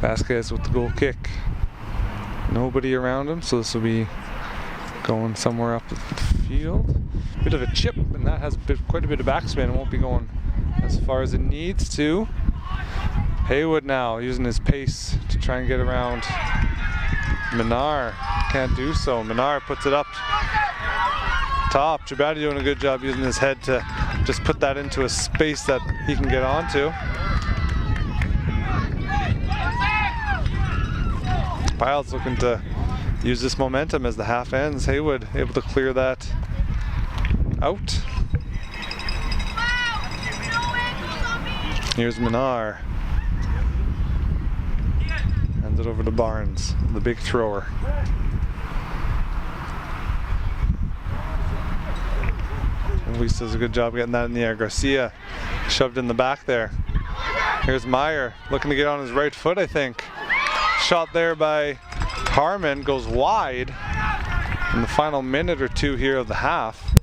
Vasquez with the goal kick. Nobody around him, so this will be going somewhere up the field. Bit of a chip, and that has quite a bit of backspin. It won't be going as far as it needs to. Haywood now using his pace to try and get around Minar. Can't do so. Minar puts it up top. Chabadi doing a good job using his head to just put that into a space that he can get onto. Pilots looking to use this momentum as the half ends. Haywood able to clear that out. Here's Minar. Hands it over to Barnes, the big thrower. Luis does a good job getting that in the air. Garcia shoved in the back there. Here's Meyer looking to get on his right foot, I think. Shot there by Harmon goes wide in the final minute or two here of the half.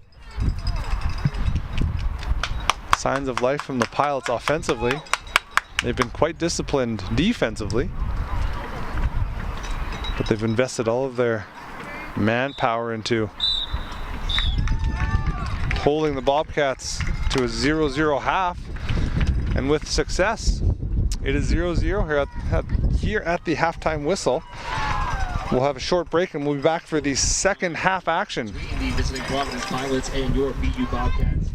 Signs of life from the Pilots offensively. They've been quite disciplined defensively, but they've invested all of their manpower into holding the Bobcats to a 0-0 half, and with success. It is 0-0 here at the halftime whistle. We'll have a short break and we'll be back for the second half action. The visiting Providence Pilots and your BU Bobcats.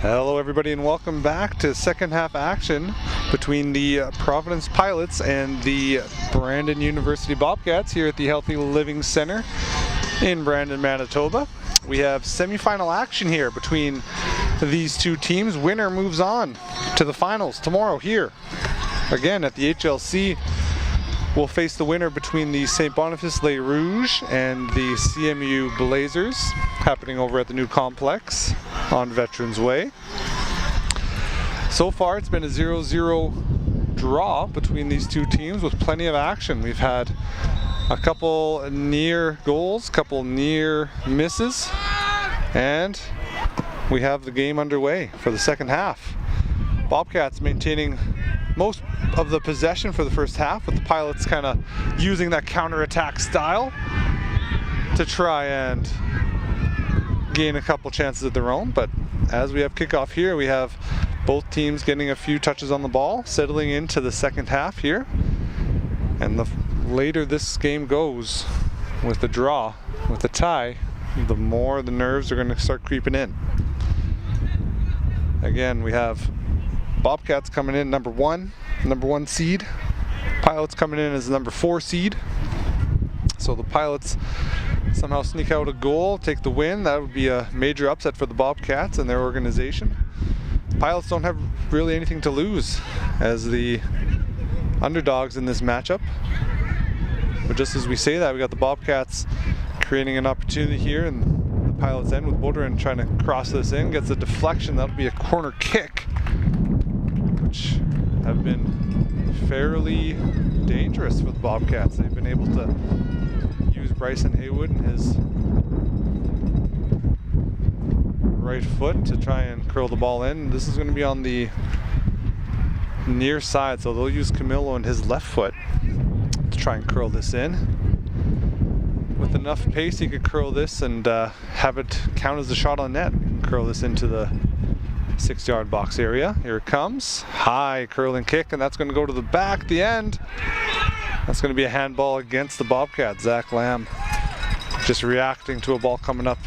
Hello everybody and welcome back to second half action between the Providence Pilots and the Brandon University Bobcats here at the Healthy Living Center in Brandon, Manitoba. We have semifinal action here between these two teams. Winner moves on to the finals tomorrow here. Again at the HLC, we'll face the winner between the St. Boniface Les Rouges and the CMU Blazers, happening over at the new complex on Veterans Way. So far it's been a 0-0 draw between these two teams with plenty of action. We've had a couple near goals, couple near misses, and we have the game underway for the second half. Bobcats maintaining most of the possession for the first half, with the Pilots kind of using that counter-attack style to try and gain a couple chances of their own. But as we have kickoff here, we have both teams getting a few touches on the ball, settling into the second half here. And the later this game goes with the draw, with the tie, the more the nerves are going to start creeping in. Again, we have Bobcats coming in number one seed. Pilots coming in as the number 4 seed. So the Pilots somehow sneak out a goal, take the win. That would be a major upset for the Bobcats and their organization. Pilots don't have really anything to lose as the underdogs in this matchup. But just as we say that, we got the Bobcats creating an opportunity here, and the Pilots end with Boudreau trying to cross this in, gets a deflection. That'll be a corner kick, which have been fairly dangerous for the Bobcats. They've been able to use Bryson Haywood and his right foot to try and curl the ball in. This is going to be on the near side, so they'll use Camillo and his left foot to try and curl this in. With enough pace, he could curl this and have it count as a shot on net. Curl this into the 6-yard box area. Here it comes. High curling kick, and that's going to go to the back at the end. That's going to be a handball against the Bobcats. Zach Lamb just reacting to a ball coming up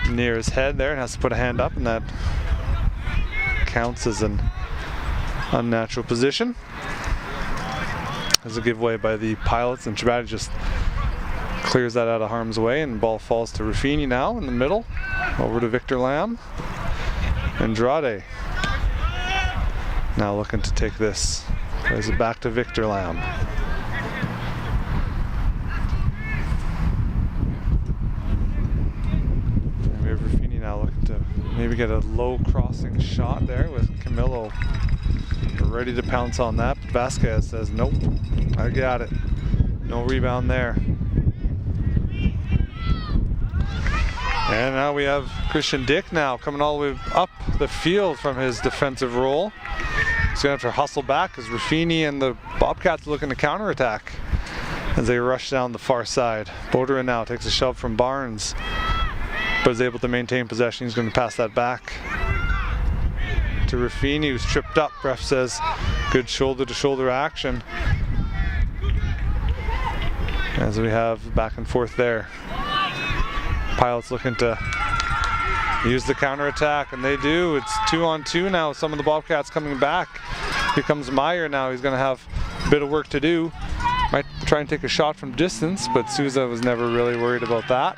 near his head there and has to put a hand up, and that counts as an unnatural position. There's a giveaway by the Pilots, and Chabati just clears that out of harm's way, and the ball falls to Ruffini now in the middle. Over to Victor Lamb. Andrade now looking to take this. Plays it back to Victor Lamb. And we have Ruffini now looking to maybe get a low crossing shot there with Camillo ready to pounce on that. But Vasquez says, nope, I got it. No rebound there. And now we have Christian Dick now coming all the way up the field from his defensive role. He's going to have to hustle back as Ruffini and the Bobcats looking to counterattack as they rush down the far side. Boudreau now takes a shove from Barnes, but is able to maintain possession. He's going to pass that back to Ruffini, who's tripped up. Ref says good shoulder-to-shoulder action. As we have back and forth there. Pilots looking to use the counterattack, and they do. It's 2-on-2 now. Some of the Bobcats coming back. Here comes Meyer now. He's going to have a bit of work to do. Might try and take a shot from distance, but Souza was never really worried about that.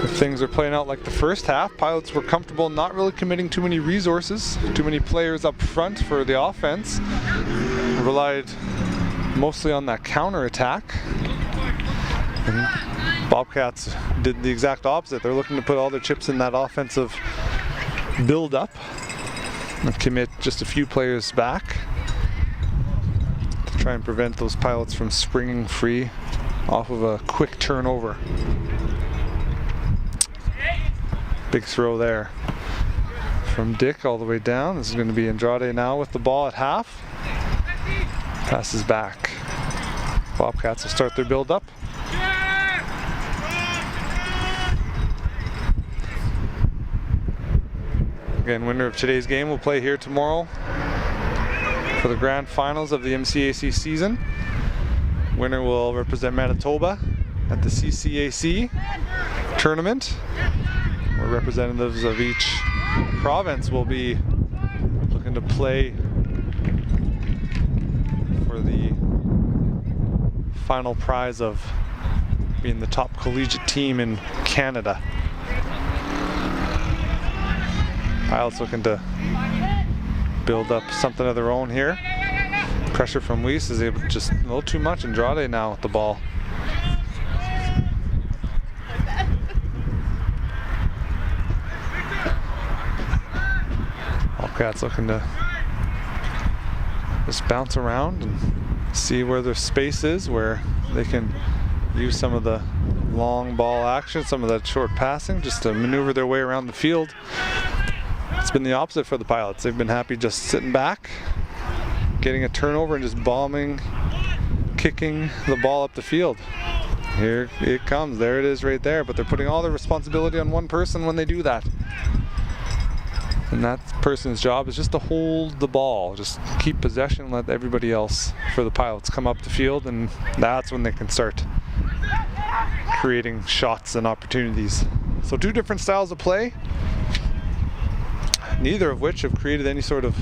If things are playing out like the first half, Pilots were comfortable not really committing too many resources, too many players up front for the offense. Relied mostly on that counterattack. And Bobcats did the exact opposite. They're looking to put all their chips in that offensive build-up and commit just a few players back to try and prevent those Pilots from springing free off of a quick turnover. Big throw there from Dick all the way down. This is going to be Andrade now with the ball at half. Passes back. Bobcats will start their build-up. Again, winner of today's game will play here tomorrow for the grand finals of the MCAC season. Winner will represent Manitoba at the CCAC tournament, where representatives of each province will be looking to play for the final prize of being the top collegiate team in Canada. Pilots looking to build up something of their own here. Pressure from Weiss is able to just a little too much. Andrade now with the ball. Bobcats looking to just bounce around and see where their space is, where they can use some of the long ball action, some of that short passing, just to maneuver their way around the field. It's been the opposite for the Pilots. They've been happy just sitting back, getting a turnover and just bombing, kicking the ball up the field. Here it comes, there it is right there, but they're putting all their responsibility on one person when they do that. And that person's job is just to hold the ball, just keep possession, let everybody else for the Pilots come up the field, and that's when they can start creating shots and opportunities. So two different styles of play, neither of which have created any sort of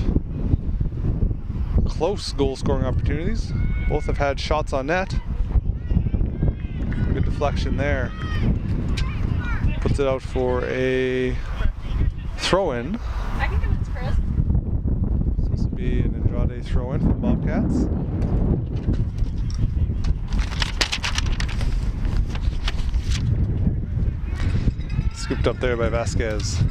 close goal scoring opportunities. Both have had shots on net. Good deflection there. Puts it out for a throw-in. I can give it to Chris. This will be an Andrade throw-in for the Bobcats. Scooped up there by Vasquez.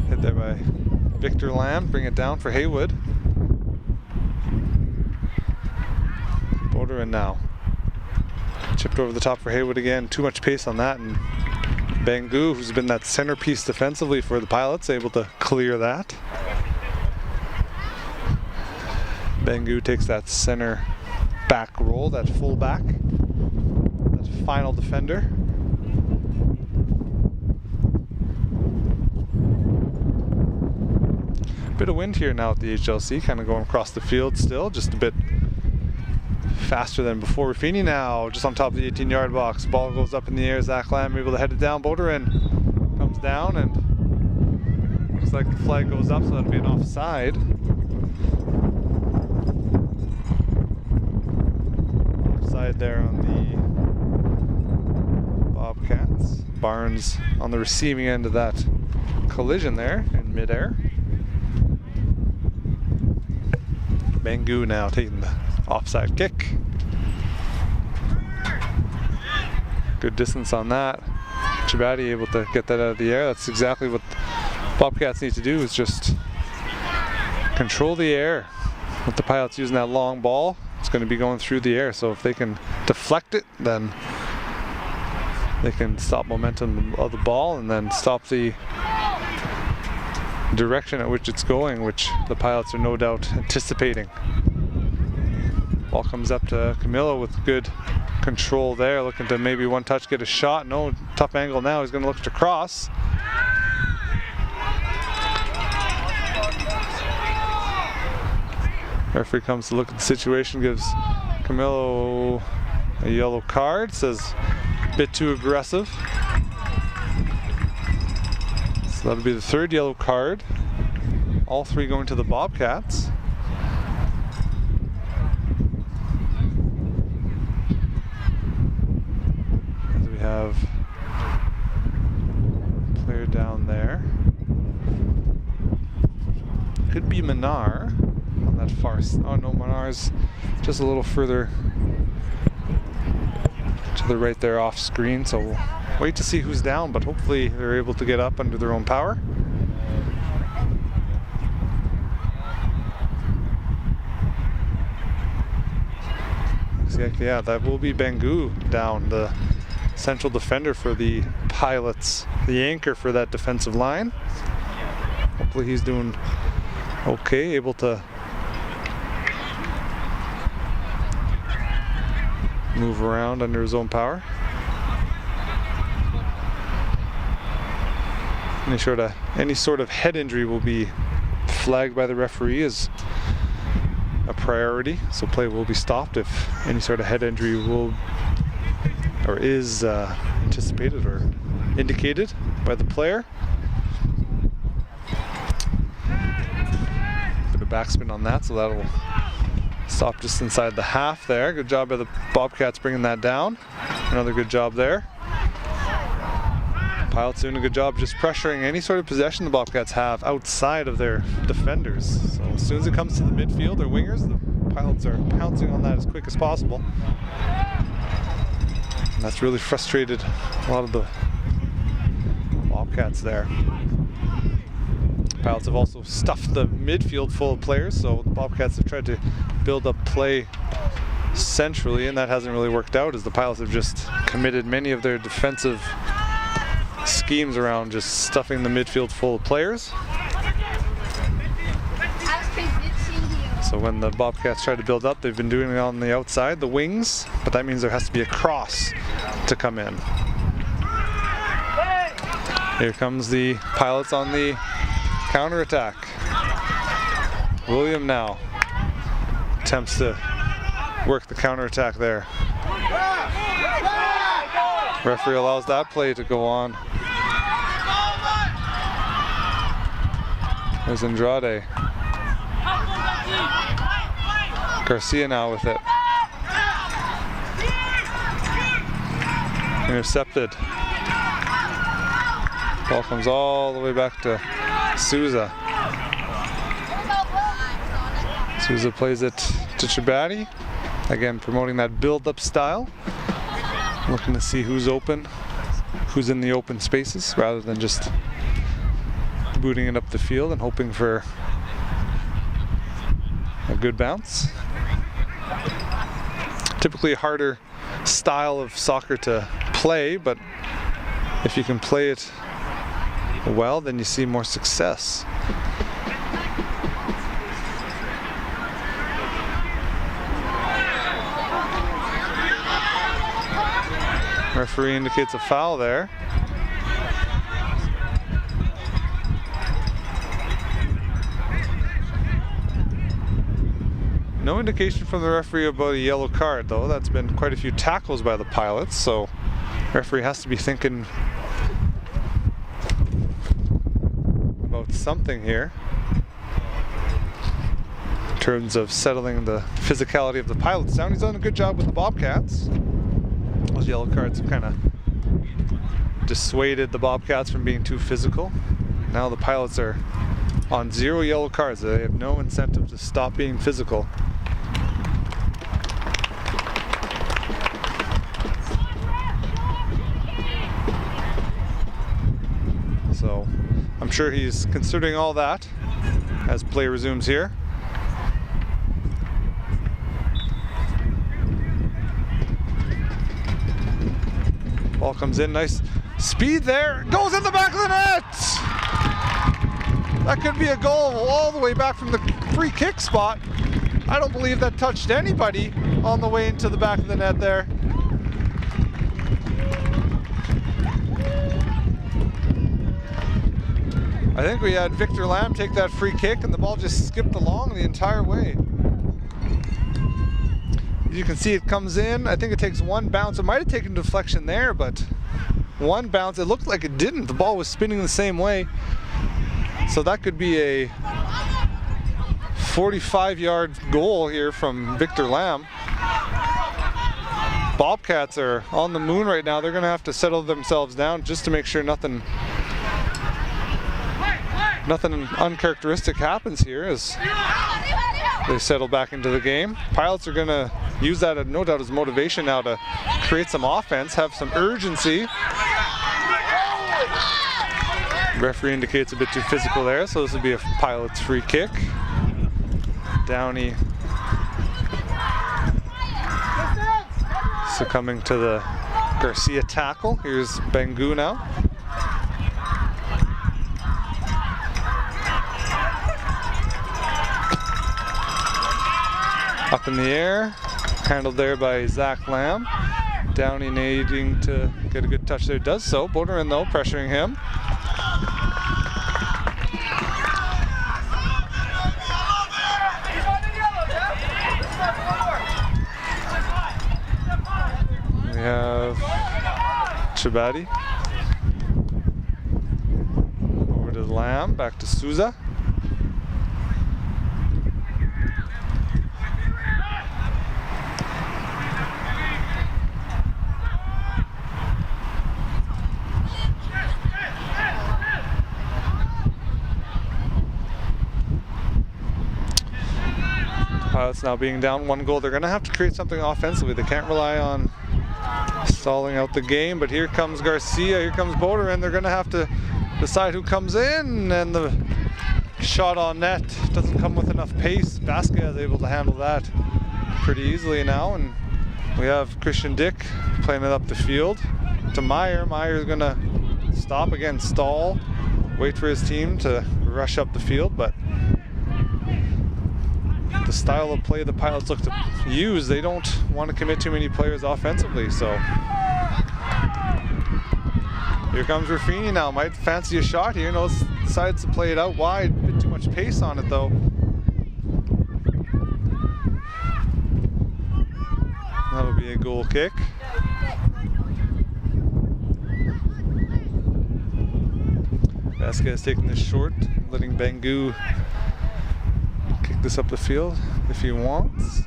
Hit there by Victor Lamb, bring it down for Haywood. Border in now. Chipped over the top for Haywood again, too much pace on that, and Bangu, who's been that centerpiece defensively for the Pilots, able to clear that. Bangu takes that center back role, that full back, that final defender. Bit of wind here now at the HLC, kind of going across the field still, just a bit faster than before. Raffini now just on top of the 18-yard box. Ball goes up in the air. Zach Lamb able to head it down. Boderin comes down, and looks like the flag goes up, so that'll be an offside. Offside there on the Bobcats. Barnes on the receiving end of that collision there in midair. Bangu now taking the offside kick. Good distance on that. Chabadi able to get that out of the air. That's exactly what Bobcats need to do, is just control the air. With the Pilots using that long ball, it's going to be going through the air. So if they can deflect it, then they can stop momentum of the ball and then stop the direction at which it's going, which the Pilots are no doubt anticipating. Ball comes up to Camillo with good control there, looking to maybe one touch get a shot. No, tough angle now. He's going to look to cross. Referee comes to look at the situation, gives Camillo a yellow card, says a bit too aggressive. So that'll be the third yellow card. All three going to the Bobcats. As we have a player down there. Could be Manar on that far side. Oh no, Manar's just a little further to the right there off screen, so we'll wait to see who's down, but hopefully they're able to get up under their own power. Yeah, that will be Bangu down, the central defender for the Pilots, the anchor for that defensive line. Hopefully he's doing okay, able to move around under his own power. Any sort of head injury will be flagged by the referee as a priority, so play will be stopped if any sort of head injury is anticipated or indicated by the player. Bit of backspin on that, so that'll stop just inside the half there. Good job by the Bobcats bringing that down. Another good job there. Pilots doing a good job just pressuring any sort of possession the Bobcats have outside of their defenders. So as soon as it comes to the midfield or wingers, the Pilots are pouncing on that as quick as possible. And that's really frustrated a lot of the Bobcats there. Pilots have also stuffed the midfield full of players, so the Bobcats have tried to build up play centrally, and that hasn't really worked out as the Pilots have just committed many of their defensive schemes around just stuffing the midfield full of players. So when the Bobcats try to build up, they've been doing it on the outside, the wings, but that means there has to be a cross to come in. Here comes the Pilots on the counterattack. William now attempts to work the counterattack there. Referee allows that play to go on. There's Andrade. Garcia now with it. Intercepted. Ball comes all the way back to Souza. Souza plays it to Chabati. Again, promoting that build-up style. Looking to see who's open, who's in the open spaces, rather than just booting it up the field and hoping for a good bounce. Typically a harder style of soccer to play, but if you can play it well, then you see more success. Referee indicates a foul there. No indication from the referee about a yellow card, though. That's been quite a few tackles by the Pilots, so the referee has to be thinking about something here in terms of settling the physicality of the Pilots down. He's done a good job with the Bobcats. Those yellow cards have kind of dissuaded the Bobcats from being too physical. Now the Pilots are on 0 yellow cards. They have no incentive to stop being physical. So I'm sure he's considering all that as play resumes here. Ball comes in, nice speed there, goes in the back of the net! That could be a goal all the way back from the free kick spot. I don't believe that touched anybody on the way into the back of the net there. I think we had Victor Lamb take that free kick and the ball just skipped along the entire way. You can see it comes in. I think it takes one bounce. It might have taken deflection there, but one bounce. It looked like it didn't. The ball was spinning the same way. So that could be a 45-yard goal here from Victor Lamb. Bobcats are on the moon right now. They're going to have to settle themselves down just to make sure nothing uncharacteristic happens here as they settle back into the game. Pilots are going to use that, no doubt, as motivation now to create some offense, have some urgency. Referee indicates a bit too physical there, so this will be a Pilots free kick. Downey succumbing to the Garcia tackle. Here's Bengu now. Up in the air, handled there by Zach Lamb. Downey needing to get a good touch there, does so. Boderin though pressuring him. We have Chabadi. Over to Lamb, back to Souza. Pilots now being down 1 goal. They're going to have to create something offensively. They can't rely on stalling out the game, but here comes Garcia, here comes Boder, and they're going to have to decide who comes in, and the shot on net doesn't come with enough pace. Vasquez is able to handle that pretty easily now, and we have Christian Dick playing it up the field to Meyer. Meyer's going to stop again, stall, wait for his team to rush up the field, but the style of play the Pilots look to use, they don't want to commit too many players offensively, so here comes Raffini now, might fancy a shot here, decides to play it out wide, a bit too much pace on it though. That'll be a goal kick. Vasquez taking this short, letting Bangu kick this up the field if he wants.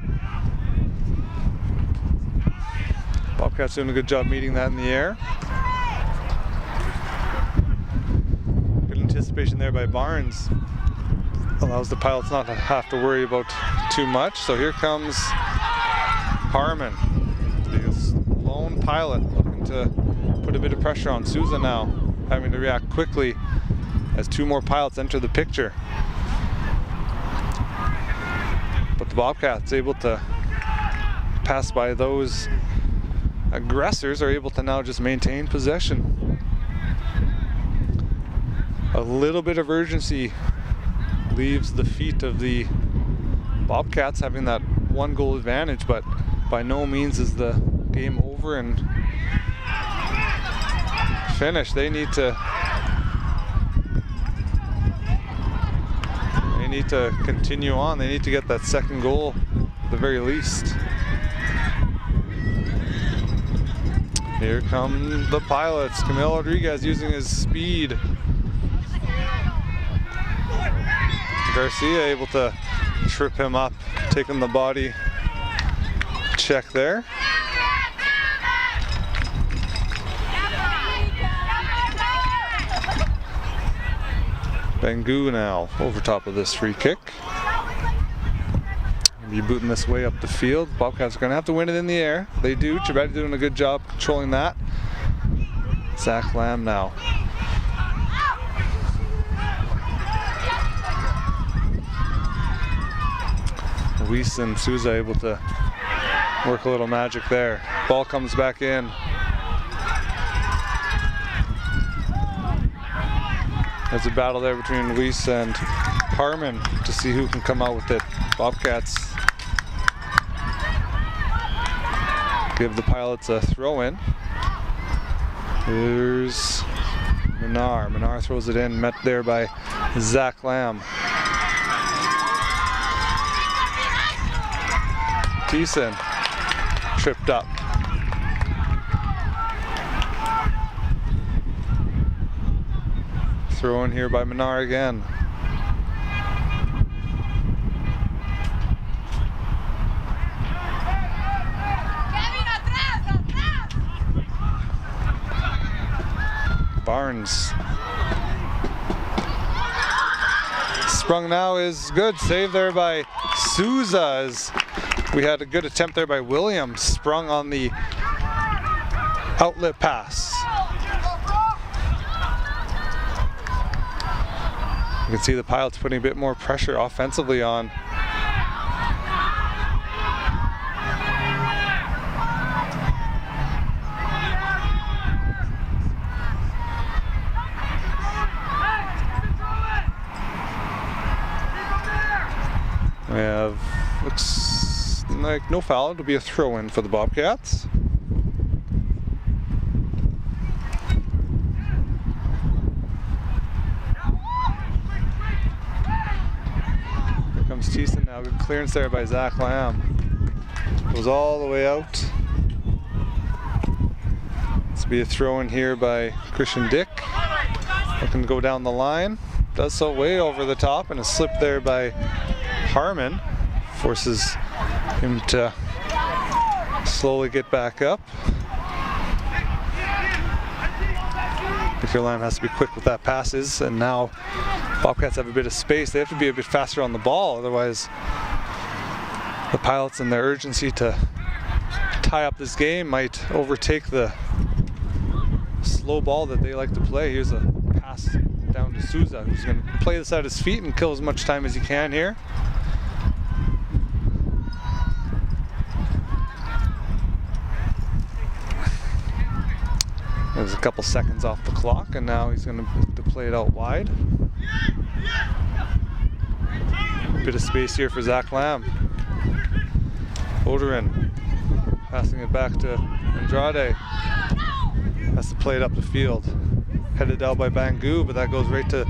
Bobcats doing a good job meeting that in the air. Good anticipation there by Barnes. Allows the Pilots not to have to worry about too much. So here comes Harmon, the lone Pilot, looking to put a bit of pressure on Souza now, having to react quickly as 2 more Pilots enter the picture. But the Bobcats able to pass by those aggressors, are able to now just maintain possession. A little bit of urgency leaves the feet of the Bobcats, having that 1 goal advantage, but by no means is the game over and finished. They need to continue on. They need to get that 2nd goal at the very least. Here come the Pilots. Camilo Rodriguez using his speed. Garcia able to trip him up, taking the body check there. Bangu now over top of this free kick. Be booting this way up the field. Bobcats are going to have to win it in the air. They do. Chabadi doing a good job controlling that. Zach Lamb now. Luis and Souza able to work a little magic there. Ball comes back in. There's a battle there between Luis and Harmon to see who can come out with it. Bobcats give the Pilots a throw in. Here's Minar. Minar throws it in, met there by Zach Lamb. Thiessen tripped up. Throw in here by Minar again. Barnes. Sprung now is good. Save there by Souza. As we had a good attempt there by Williams. Sprung on the outlet pass. You can see the Pilots putting a bit more pressure offensively on. We have, looks like no foul. It'll be a throw-in for the Bobcats. Thiessen now, good clearance there by Zach Lamb. Goes all the way out. This will be a throw in here by Christian Dick. Looking to go down the line. Does so way over the top, and a slip there by Harmon forces him to slowly get back up. Victor Lamb has to be quick with that passes, and now Bobcats have a bit of space. They have to be a bit faster on the ball, otherwise the Pilots in their urgency to tie up this game might overtake the slow ball that they like to play. Here's a pass down to Souza, who's going to play this at his feet and kill as much time as he can here. There's a couple seconds off the clock, and now he's going to play it out wide. Bit of space here for Zach Lamb. Oderin passing it back to Andrade. Has to play it up the field. Headed out by Bangu, but that goes right to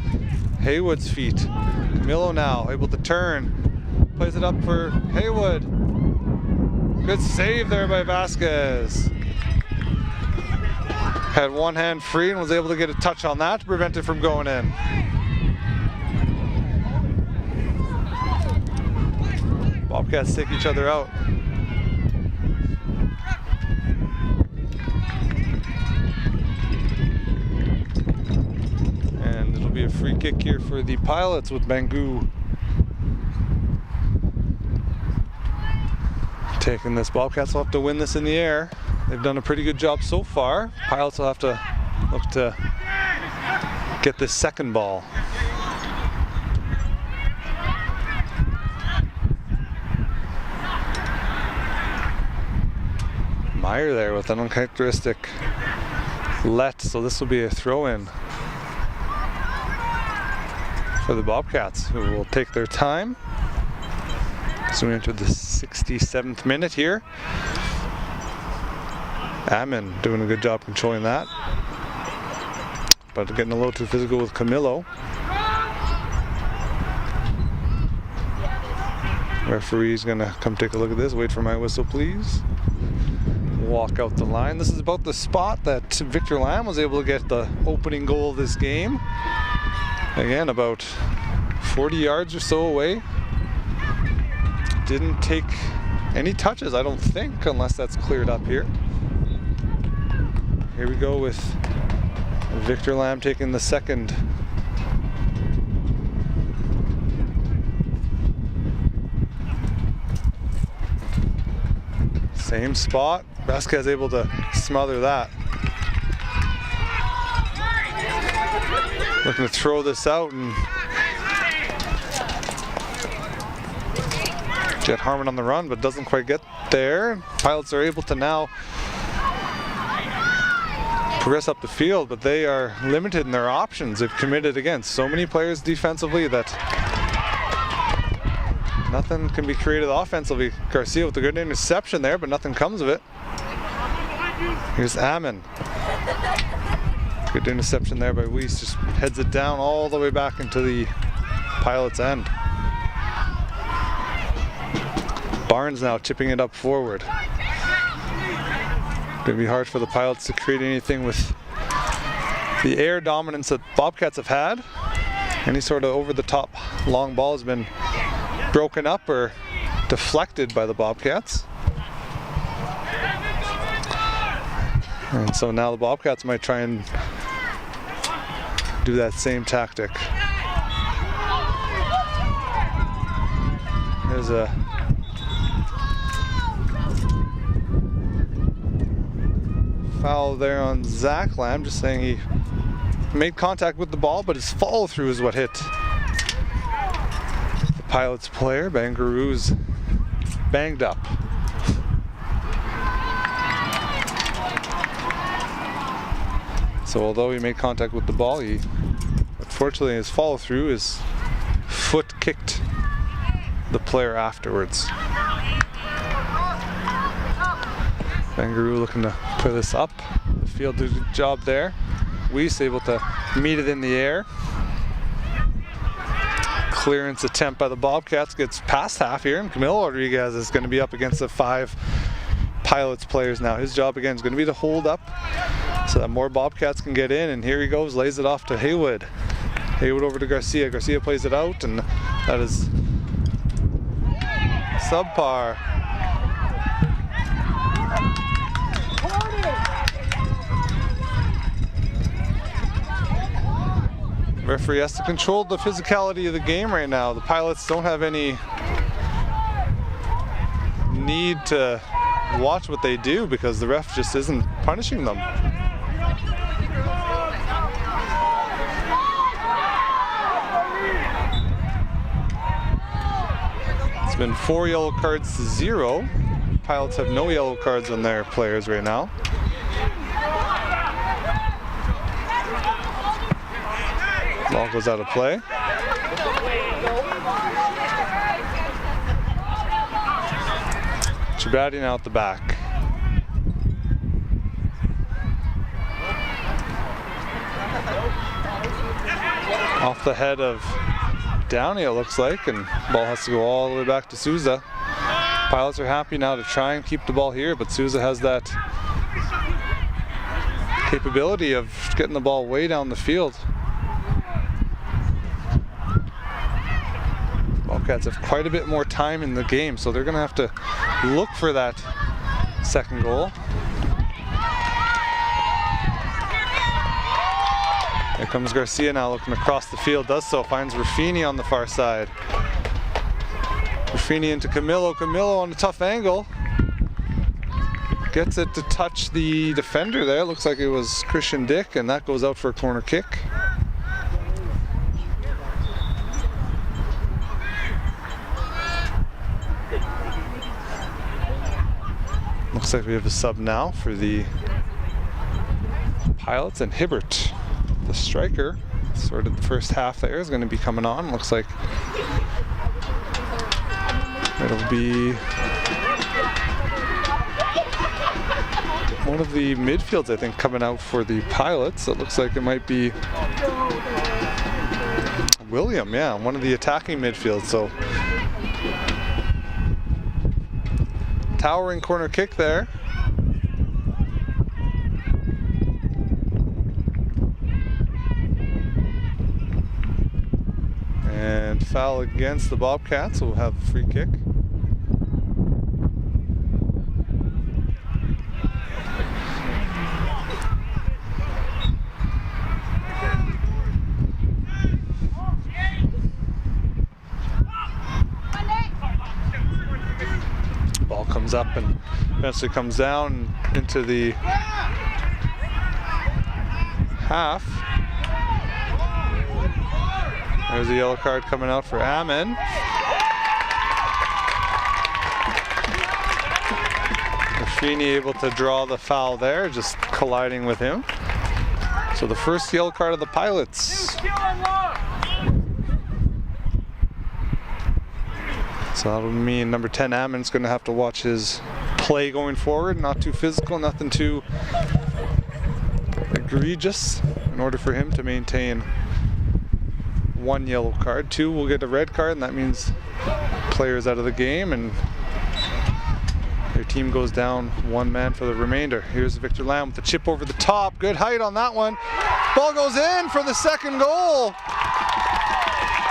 Haywood's feet. Camilo now able to turn. Plays it up for Haywood. Good save there by Vasquez. Had one hand free and was able to get a touch on that to prevent it from going in. Bobcats take each other out. And it'll be a free kick here for the Pilots with Bangu taking this. Bobcats will have to win this in the air. They've done a pretty good job so far. Pilots will have to look to get this second ball. Meyer there with an uncharacteristic let, so this will be a throw-in for the Bobcats, who will take their time. So we enter the 67th minute here. Ammon doing a good job controlling that, but getting a little too physical with Camilo. Referee's gonna come take a look at this. Wait for my whistle, please. Walk out the line. This is about the spot that Victor Lamb was able to get the opening goal of this game. Again, about 40 yards or so away. Didn't take any touches, I don't think, unless that's cleared up here. Here we go with Victor Lamb taking the second. Same spot. Vasquez able to smother that. Looking to throw this out and get Harmon on the run, but doesn't quite get there. Pilots are able to now progress up the field, but they are limited in their options. They've committed against so many players defensively that nothing can be created offensively. Garcia with a good interception there, but nothing comes of it. Here's Ammon. Good interception there by Weiss, just heads it down all the way back into the Pilots' end. Barnes now tipping it up forward. Going to be hard for the Pilots to create anything with the air dominance that Bobcats have had. Any sort of over-the-top long ball has been broken up or deflected by the Bobcats. And so now the Bobcats might try and do that same tactic. There's a foul there on Zach Lamb, just saying he made contact with the ball, but his follow through is what hit the Pilots player. Bangaru's banged up. So although he made contact with the ball, he unfortunately his follow through, his foot kicked the player afterwards. Bangaroo looking to put this up. The field did a good job there. Weiss able to meet it in the air. Clearance attempt by the Bobcats gets past half here, and Camilo Rodriguez is going to be up against the 5 Pilots players now. His job again is going to be to hold up so that more Bobcats can get in, and here he goes, lays it off to Haywood. Haywood over to Garcia. Garcia plays it out, and that is subpar. Referee has to control the physicality of the game right now. The Pilots don't have any need to watch what they do because the ref just isn't punishing them. It's been 4 yellow cards to 0. Pilots have no yellow cards on their players right now. Ball goes out of play. Chabadian out the back. Off the head of Downey, it looks like, and ball has to go all the way back to Souza. Pilots are happy now to try and keep the ball here, but Souza has that capability of getting the ball way down the field. Bobcats have quite a bit more time in the game, so they're going to have to look for that second goal. Here comes Garcia now looking across the field, does so, finds Raffini on the far side. Raffini into Camillo, Camillo on a tough angle. Gets it to touch the defender there, looks like it was Christian Dick, and that goes out for a corner kick. Looks like we have a sub now for the Pilots, and Hibbert, the striker, started the first half there, is going to be coming on. Looks like it'll be one of the midfields, I think, coming out for the Pilots. It looks like it might be William, yeah, one of the attacking midfields. So towering corner kick there. And foul against the Bobcats, so we'll have a free kick. Ball comes up and eventually comes down into the half. There's a yellow card coming out for Ammon. Raffini able to draw the foul there, just colliding with him. So the first yellow card of the Pilots. So that'll mean number 10 Ammon's going to have to watch his play going forward. Not too physical, nothing too egregious in order for him to maintain 1 yellow card. 2 will get a red card, and that means players out of the game, and their team goes down 1 man for the remainder. Here's Victor Lamb with the chip over the top. Good height on that one. Ball goes in for the second goal.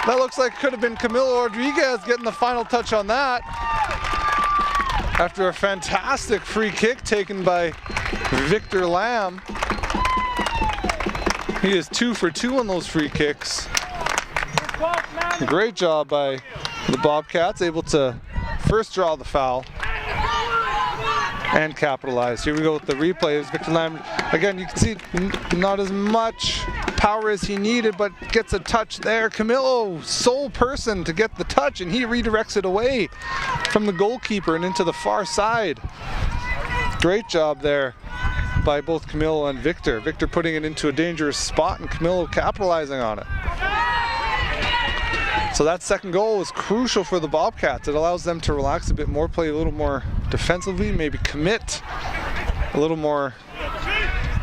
That looks like it could have been Camilo Rodriguez getting the final touch on that. After a fantastic free kick taken by Victor Lamb. He is 2 for 2 on those free kicks. Great job by the Bobcats, able to first draw the foul and capitalize. Here we go with the replay. Victor Lamb, again, you can see not as much power as he needed, but gets a touch there. Camillo, sole person to get the touch, and he redirects it away from the goalkeeper and into the far side. Great job there by both Camillo and Victor. Victor putting it into a dangerous spot, and Camillo capitalizing on it. So that second goal is crucial for the Bobcats. It allows them to relax a bit more, play a little more defensively, maybe commit a little more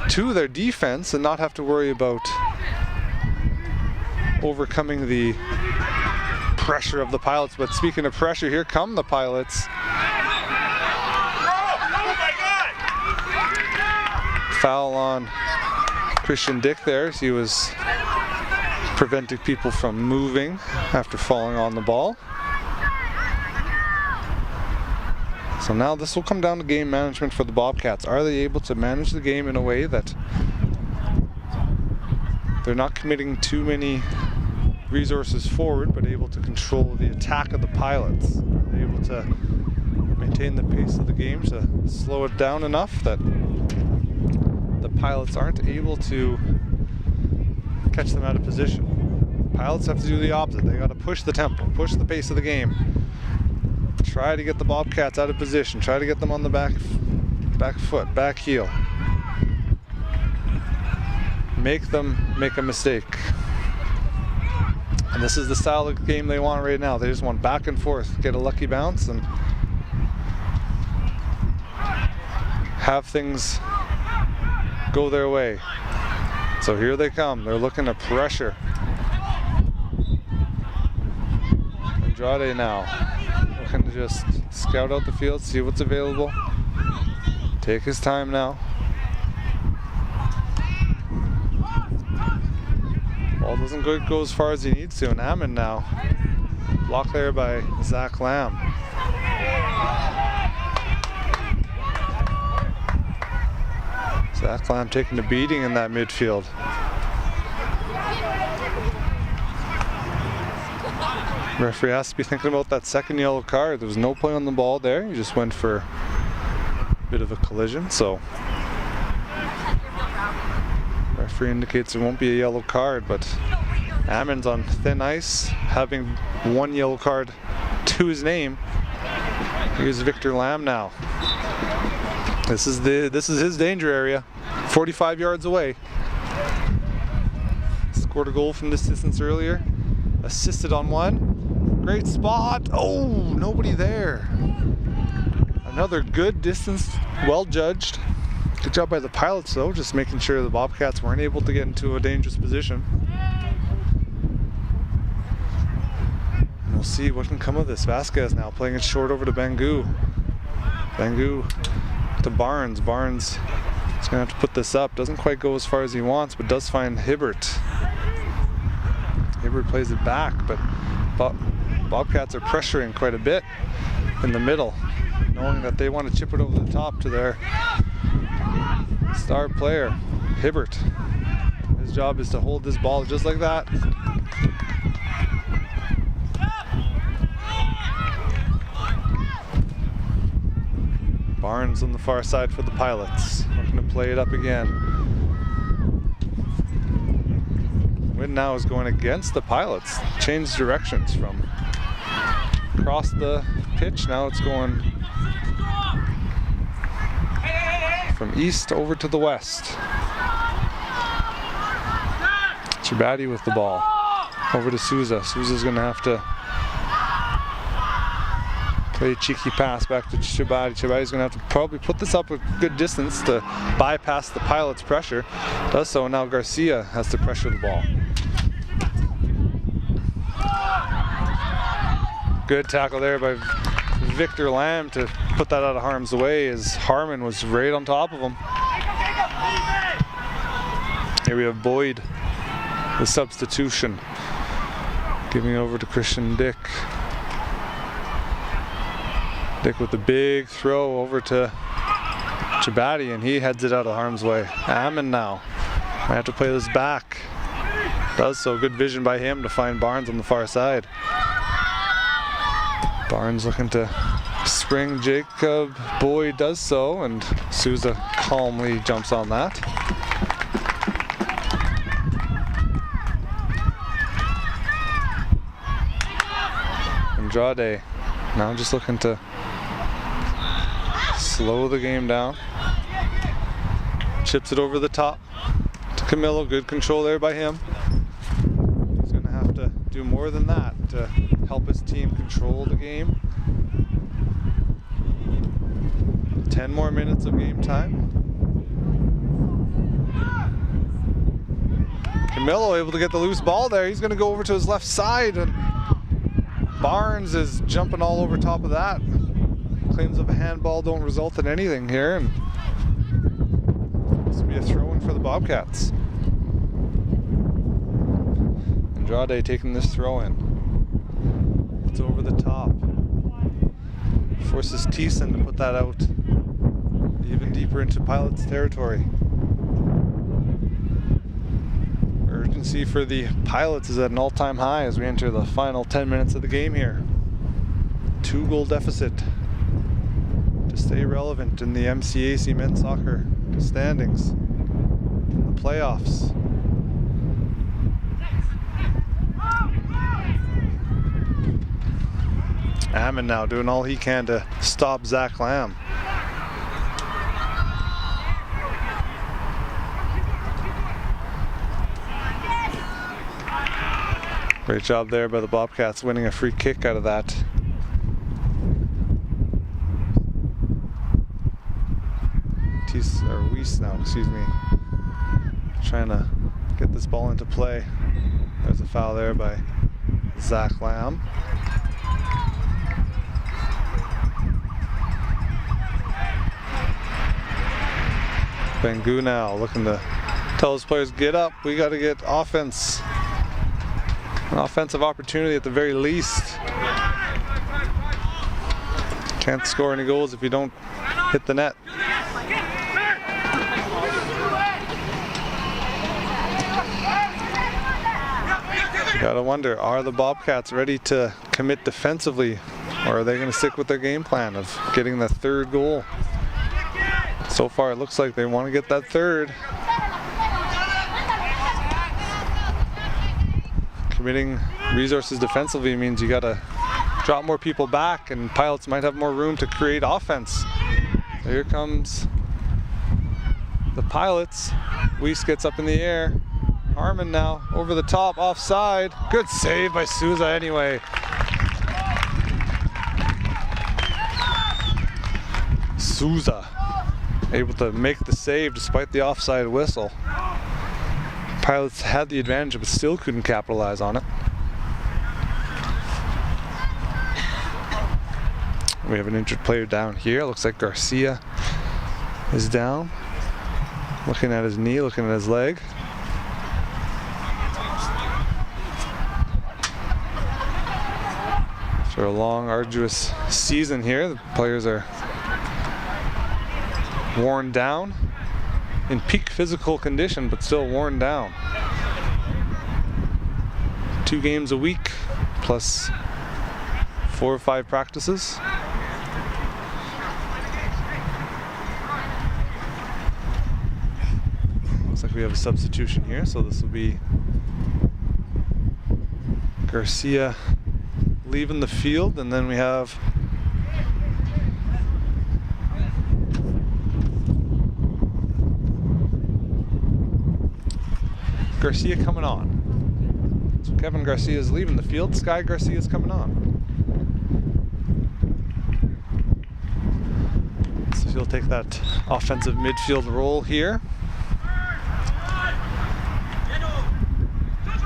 to their defense and not have to worry about overcoming the pressure of the Pilots. But speaking of pressure, here come the Pilots. foul on Christian Dick there as he was preventing people from moving after falling on the ball. So now this will come down to game management for the Bobcats. Are they able to manage the game in a way that they're not committing too many resources forward, but able to control the attack of the Pilots? Are they able to maintain the pace of the game to slow it down enough that the Pilots aren't able to catch them out of position? Pilots have to do the opposite. They got to push the tempo, push the pace of the game. Try to get the Bobcats out of position. Try to get them on the back foot, back heel. Make them make a mistake. And this is the style of game they want right now. They just want back and forth, get a lucky bounce, and have things go their way. So here they come. They're looking to pressure. Andrade now. Looking to just scout out the field, see what's available. Take his time now. Ball doesn't go as far as he needs to, and Ammon now. Blocked there by Zach Lamb. Zach Lamb taking a beating in that midfield. Referee has to be thinking about that second yellow card. There was no play on the ball there. He just went for a bit of a collision, so referee indicates there won't be a yellow card, but Ammon's on thin ice, having one yellow card to his name. Here's Victor Lamb now. This is his danger area. 45 yards away. Scored a goal from this distance earlier. Assisted on one. Great spot. Oh, nobody there. Another good distance, well judged. Good job by the Pilots though, just making sure the Bobcats weren't able to get into a dangerous position. And we'll see what can come of this. Vasquez now playing it short over to Bangu. Bangu to Barnes. Barnes is going to have to put this up. Doesn't quite go as far as he wants, but does find Hibbert. Hibbert plays it back, but Bobcats are pressuring quite a bit in the middle, knowing that they want to chip it over the top to their star player, Hibbert. His job is to hold this ball just like that. Barnes on the far side for the Pilots. Looking to play it up again. Wind now is going against the Pilots. Changed directions from across the pitch. Now it's going from east over to the west. Chibati with the ball. Over to Souza. Souza's going to have to play a cheeky pass back to Chibati. Chibati's going to have to probably put this up a good distance to bypass the Pilots' pressure. Does so. Now Garcia has to pressure the ball. Good tackle there by Victor Lamb to put that out of harm's way as Harmon was right on top of him. Here we have Boyd, the substitution, giving over to Christian Dick. Dick with the big throw over to Chibati, and he heads it out of harm's way. Ammon now might have to play this back. Does so. Good vision by him to find Barnes on the far side. Barnes looking to spring Jacob. Boyd does so, and Souza calmly jumps on that. Andrade now just looking to slow the game down. Chips it over the top to Camillo. Good control there by him. He's going to have to do more than that to help his team control the game. 10 more minutes of game time. Camillo able to get the loose ball there. He's going to go over to his left side, and Barnes is jumping all over top of that. Claims of a handball don't result in anything here, and this will be be a throw-in for the Bobcats. Andrade taking this throw-in. It's over the top. Forces Thiessen to put that out even deeper into Pilots territory. Urgency for the Pilots is at an all-time high as we enter the final 10 minutes of the game here. 2-goal deficit to stay relevant in the MCAC men's soccer standings in the playoffs. Ammon now doing all he can to stop Zach Lamb. Great job there by the Bobcats winning a free kick out of that. Weiss now, excuse me. Trying to get this ball into play. There's a foul there by Zach Lamb. Bengu now looking to tell his players, get up, we got to get offense. An offensive opportunity at the very least. Can't score any goals if you don't hit the net. You gotta wonder, are the Bobcats ready to commit defensively, or are they going to stick with their game plan of getting the third goal? So far it looks like they want to get that third. Committing resources defensively means you gotta drop more people back, and Pilots might have more room to create offense. So here comes the Pilots. Weiss gets up in the air. Harmon now over the top, offside. Good save by Souza anyway. Souza able to make the save despite the offside whistle. Pilots had the advantage but still couldn't capitalize on it. We have an injured player down here. Looks like Garcia is down. Looking at his knee, looking at his leg. After a long, arduous season here, the players are worn down, in peak physical condition, but still worn down. 2 games a week, plus 4 or 5 practices. Looks like we have a substitution here, so this will be Garcia leaving the field, and then we have Garcia coming on. So Kevin Garcia is leaving the field. Sky Garcia is coming on. So he'll take that offensive midfield role here.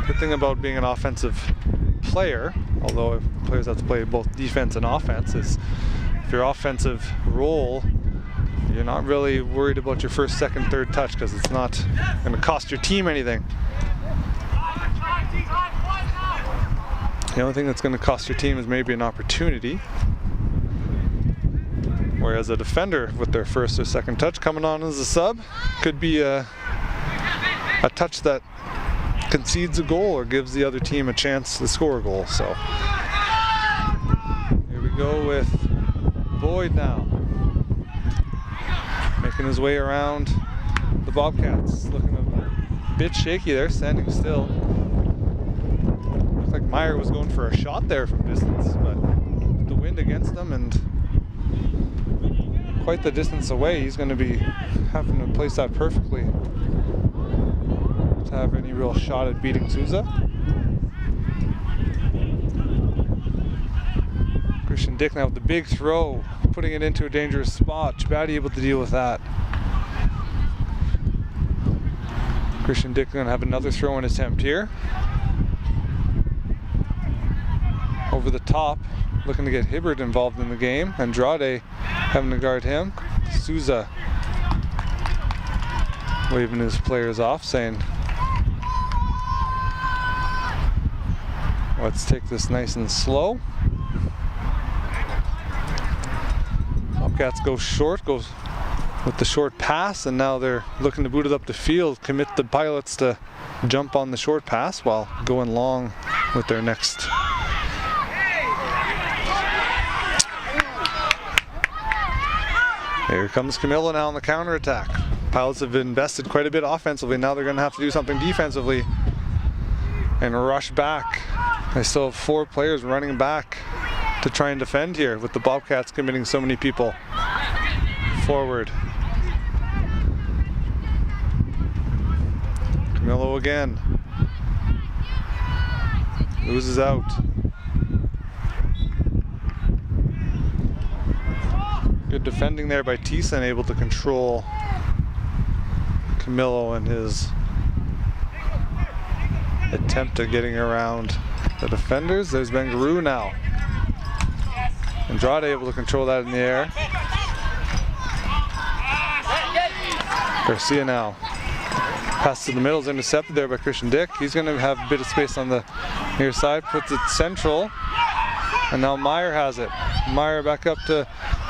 Good thing about being an offensive player, although players have to play both defense and offense, is if your offensive role, you're not really worried about your first, second, third touch because it's not going to cost your team anything. The only thing that's going to cost your team is maybe an opportunity. Whereas a defender with their first or second touch coming on as a sub could be a touch that concedes a goal or gives the other team a chance to score a goal. So here we go with Boyd now, making his way around the Bobcats. Looking a bit shaky there, standing still. Looked like Meyer was going for a shot there from distance, but with the wind against him and quite the distance away, he's going to be having to place that perfectly to have any real shot at beating Souza. Christian Dick now with the big throw, putting it into a dangerous spot. Chabadi able to deal with that. Christian Dick going to have another throw-in attempt here. Over the top, looking to get Hibbert involved in the game. Andrade having to guard him. Souza waving his players off, saying, let's take this nice and slow. Bobcats go short, goes with the short pass, and now they're looking to boot it up the field, commit the Pilots to jump on the short pass while going long with their next. Here comes Camilo now on the counterattack. Pilots have invested quite a bit offensively. Now they're going to have to do something defensively and rush back. They still have 4 players running back to try and defend here with the Bobcats committing so many people forward. Camilo again. Loses out. Good defending there by Thiessen, able to control Camilo and his attempt at getting around the defenders. There's Bengaroo now. Andrade able to control that in the air. Garcia now. Pass to the middle is intercepted there by Christian Dick. He's going to have a bit of space on the near side. Puts it central. And now Meyer has it. Meyer back up to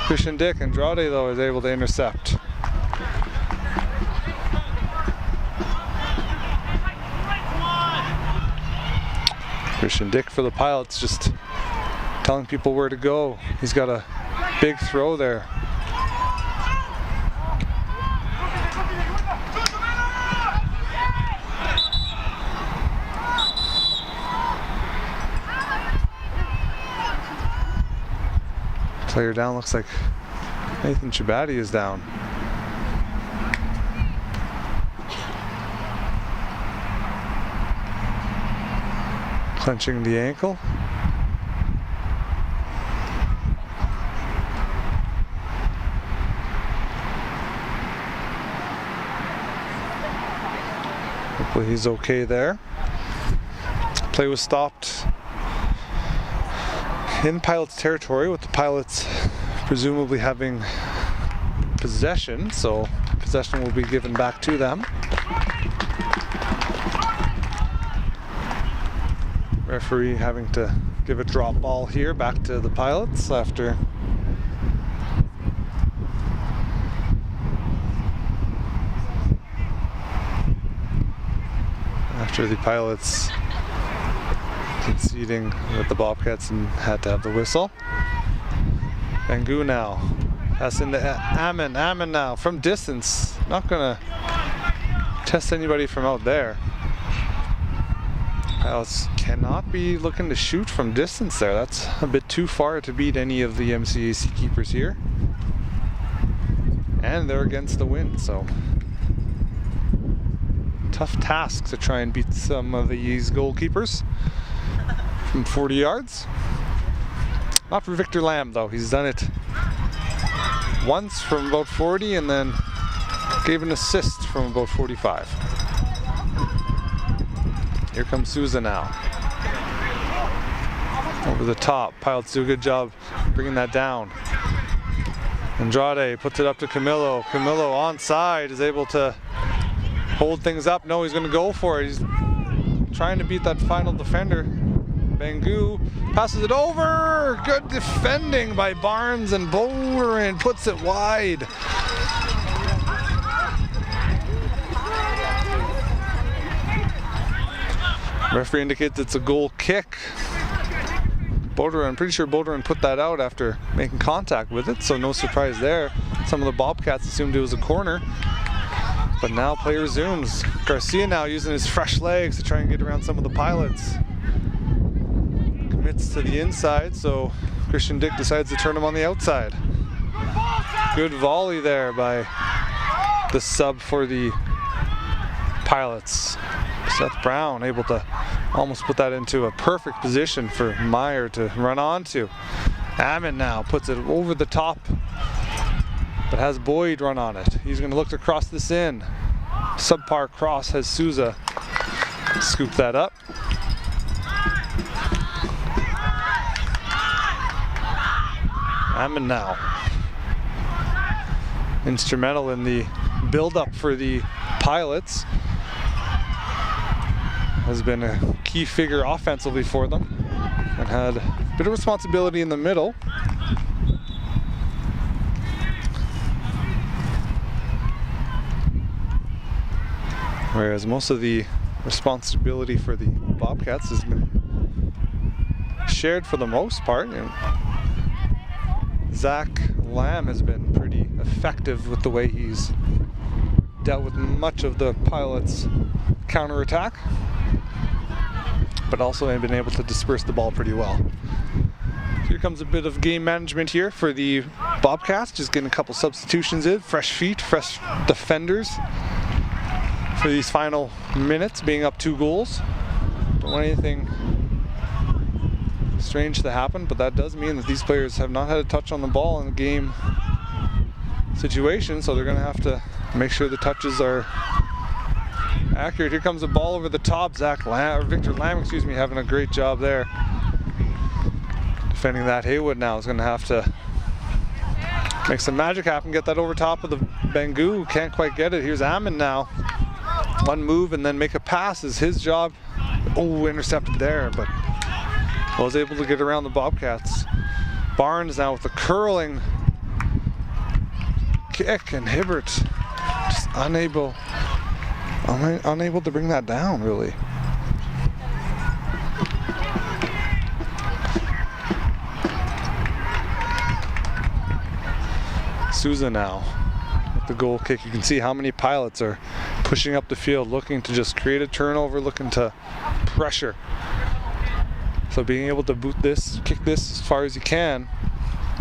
Christian Dick. Andrade, though, is able to intercept. Christian Dick for the Pilots, just telling people where to go. He's got a big throw there. Player down, looks like Nathan Chabadi is down. Clenching the ankle. Hopefully he's okay there. Play was stopped in Pilots territory, with the Pilots presumably having possession, so possession will be given back to them. Referee having to give a drop ball here back to the Pilots after the Pilots conceding with the Bobcats and had to have the whistle. Bengu now. Pass into Ammon. Ammon now from distance. Not gonna test anybody from out there. Pilots cannot be looking to shoot from distance there. That's a bit too far to beat any of the MCAC keepers here. And they're against the wind, so tough task to try and beat some of these goalkeepers from 40 yards. Not for Victor Lamb though. He's done it once from about 40 and then gave an assist from about 45. Here comes Souza now. Over the top. Pilots do a good job bringing that down. Andrade puts it up to Camilo. Camilo onside is able to hold things up. No, he's going to go for it. He's trying to beat that final defender. Bengu passes it over. Good defending by Barnes, and Bowlerin puts it wide. Referee indicates it's a goal kick. Bowlerin, I'm pretty sure Bowlerin put that out after making contact with it, so no surprise there. Some of the Bobcats assumed it was a corner. But now play resumes. Garcia now using his fresh legs to try and get around some of the Pilots. Commits to the inside, so Christian Dick decides to turn him on the outside. Good volley there by the sub for the Pilots. Seth Brown able to almost put that into a perfect position for Meyer to run onto. Ammon now puts it over the top, but has Boyd run on it. He's going to look to cross this in. Subpar cross has Souza scoop that up. Ammon now. Instrumental in the build-up for the Pilots. Has been a key figure offensively for them and had a bit of responsibility in the middle. Whereas most of the responsibility for the Bobcats has been shared for the most part. Zach Lamb has been pretty effective with the way he's dealt with much of the Pilots' counterattack, but also been able to disperse the ball pretty well. Here comes a bit of game management here for the Bobcats, just getting a couple substitutions in, fresh feet, fresh defenders for these final minutes, being up 2 goals. Don't want anything strange to happen, but that does mean that these players have not had a touch on the ball in the game situation, so they're going to have to make sure the touches are accurate. Here comes a ball over the top. Victor Lamb, having a great job there defending that. Haywood now is going to have to make some magic happen, get that over top of the Bangu. Can't quite get it. Here's Ammon now. One move and then make a pass is his job. Oh, intercepted there, but was able to get around the Bobcats. Barnes now with the curling kick, and Hibbert just unable to bring that down, really. Souza now with the goal kick. You can see how many Pilots are pushing up the field, looking to just create a turnover, looking to pressure. So being able to boot this, kick this as far as you can,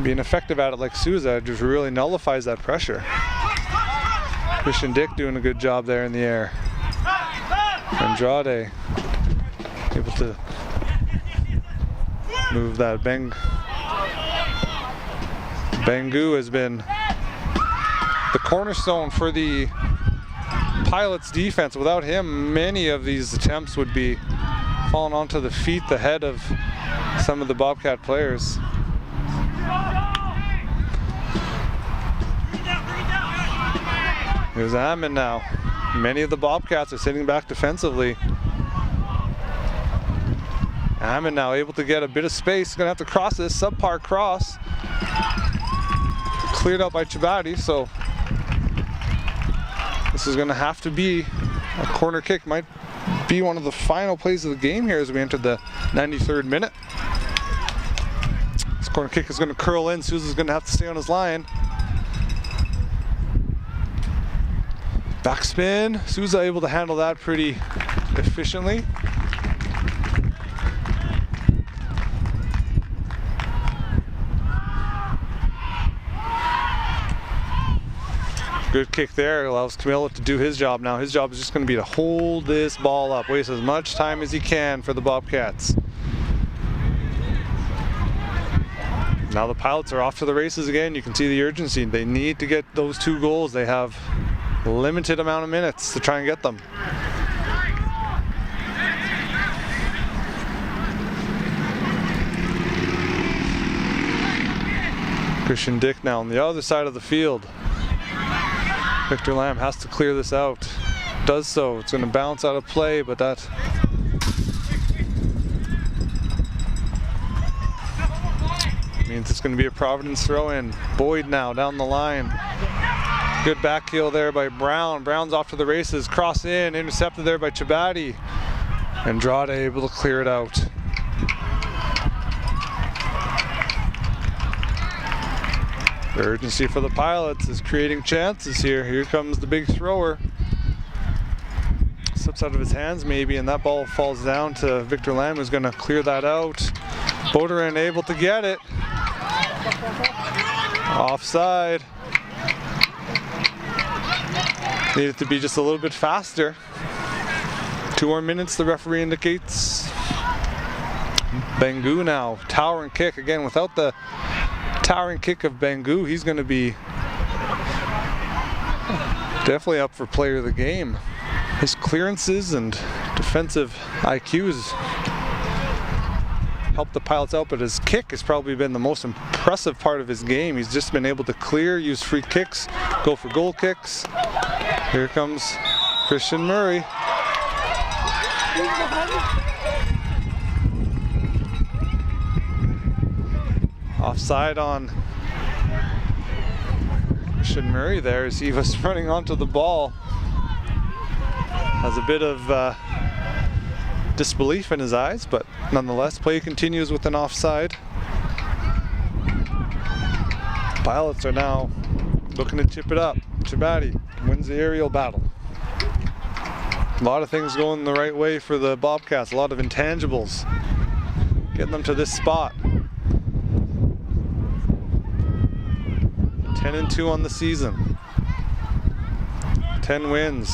being effective at it like Souza just really nullifies that pressure. Christian Dick doing a good job there in the air. Andrade able to move that. Bangu has been the cornerstone for the Pilots defense. Without him, many of these attempts would be falling onto the feet, the head of some of the Bobcat players. Here's Ammon now. Many of the Bobcats are sitting back defensively. Ammon now able to get a bit of space. Gonna have to cross this, subpar cross. Cleared out by Chabadi, so this is gonna have to be a corner kick. Might be one of the final plays of the game here as we enter the 93rd minute. This corner kick is gonna curl in. Souza's gonna have to stay on his line. Backspin. Souza able to handle that pretty efficiently. Good kick there. Allows Camilla to do his job now. His job is just going to be to hold this ball up, waste as much time as he can for the Bobcats. Now the Pilots are off to the races again. You can see the urgency. They need to get those 2 goals. They have a limited amount of minutes to try and get them. Christian Dick now on the other side of the field. Victor Lamb has to clear this out. Does so. It's going to bounce out of play, but that means it's going to be a Providence throw-in. Boyd now down the line. Good back heel there by Brown. Brown's off to the races. Cross in, intercepted there by Chabadi. Andrade able to clear it out. The urgency for the Pilots is creating chances here. Here comes the big thrower. Slips out of his hands maybe, and that ball falls down to Victor Lamb, who's going to clear that out. Boderin able to get it. Offside. Needed to be just a little bit faster. 2 more minutes, the referee indicates. Bangu now, towering kick again. Without the towering kick of Bangu, he's going to be definitely up for player of the game. His clearances and defensive IQs helped the Pilots out, but his kick has probably been the most impressive part of his game. He's just been able to clear, use free kicks, go for goal kicks. Here comes Christian Murray. Offside on Christian Murray there as he was running onto the ball. Has a bit of disbelief in his eyes, but nonetheless, play continues with an offside. Pilots are now looking to chip it up. Chabati wins the aerial battle. A lot of things going the right way for the Bobcats. A lot of intangibles getting them to this spot. 10-2 on the season. 10 wins.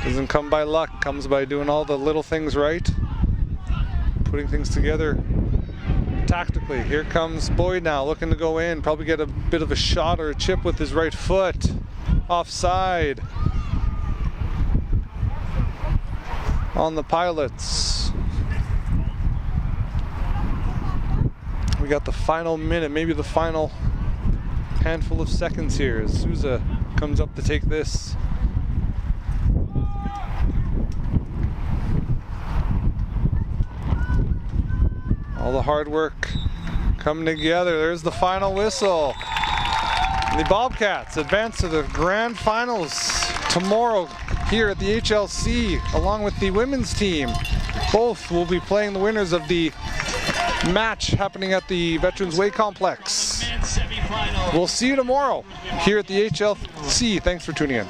Doesn't come by luck, comes by doing all the little things right. Putting things together tactically. Here comes Boyd now, looking to go in. Probably get a bit of a shot or a chip with his right foot. Offside. On the Pilots. We got the final minute, maybe the final handful of seconds here as Souza comes up to take this. All the hard work coming together. There's the final whistle. And the Bobcats advance to the grand finals tomorrow here at the HLC along with the women's team. Both will be playing the winners of the match happening at the Veterans Way Complex. We'll see you tomorrow here at the HLC. Thanks for tuning in.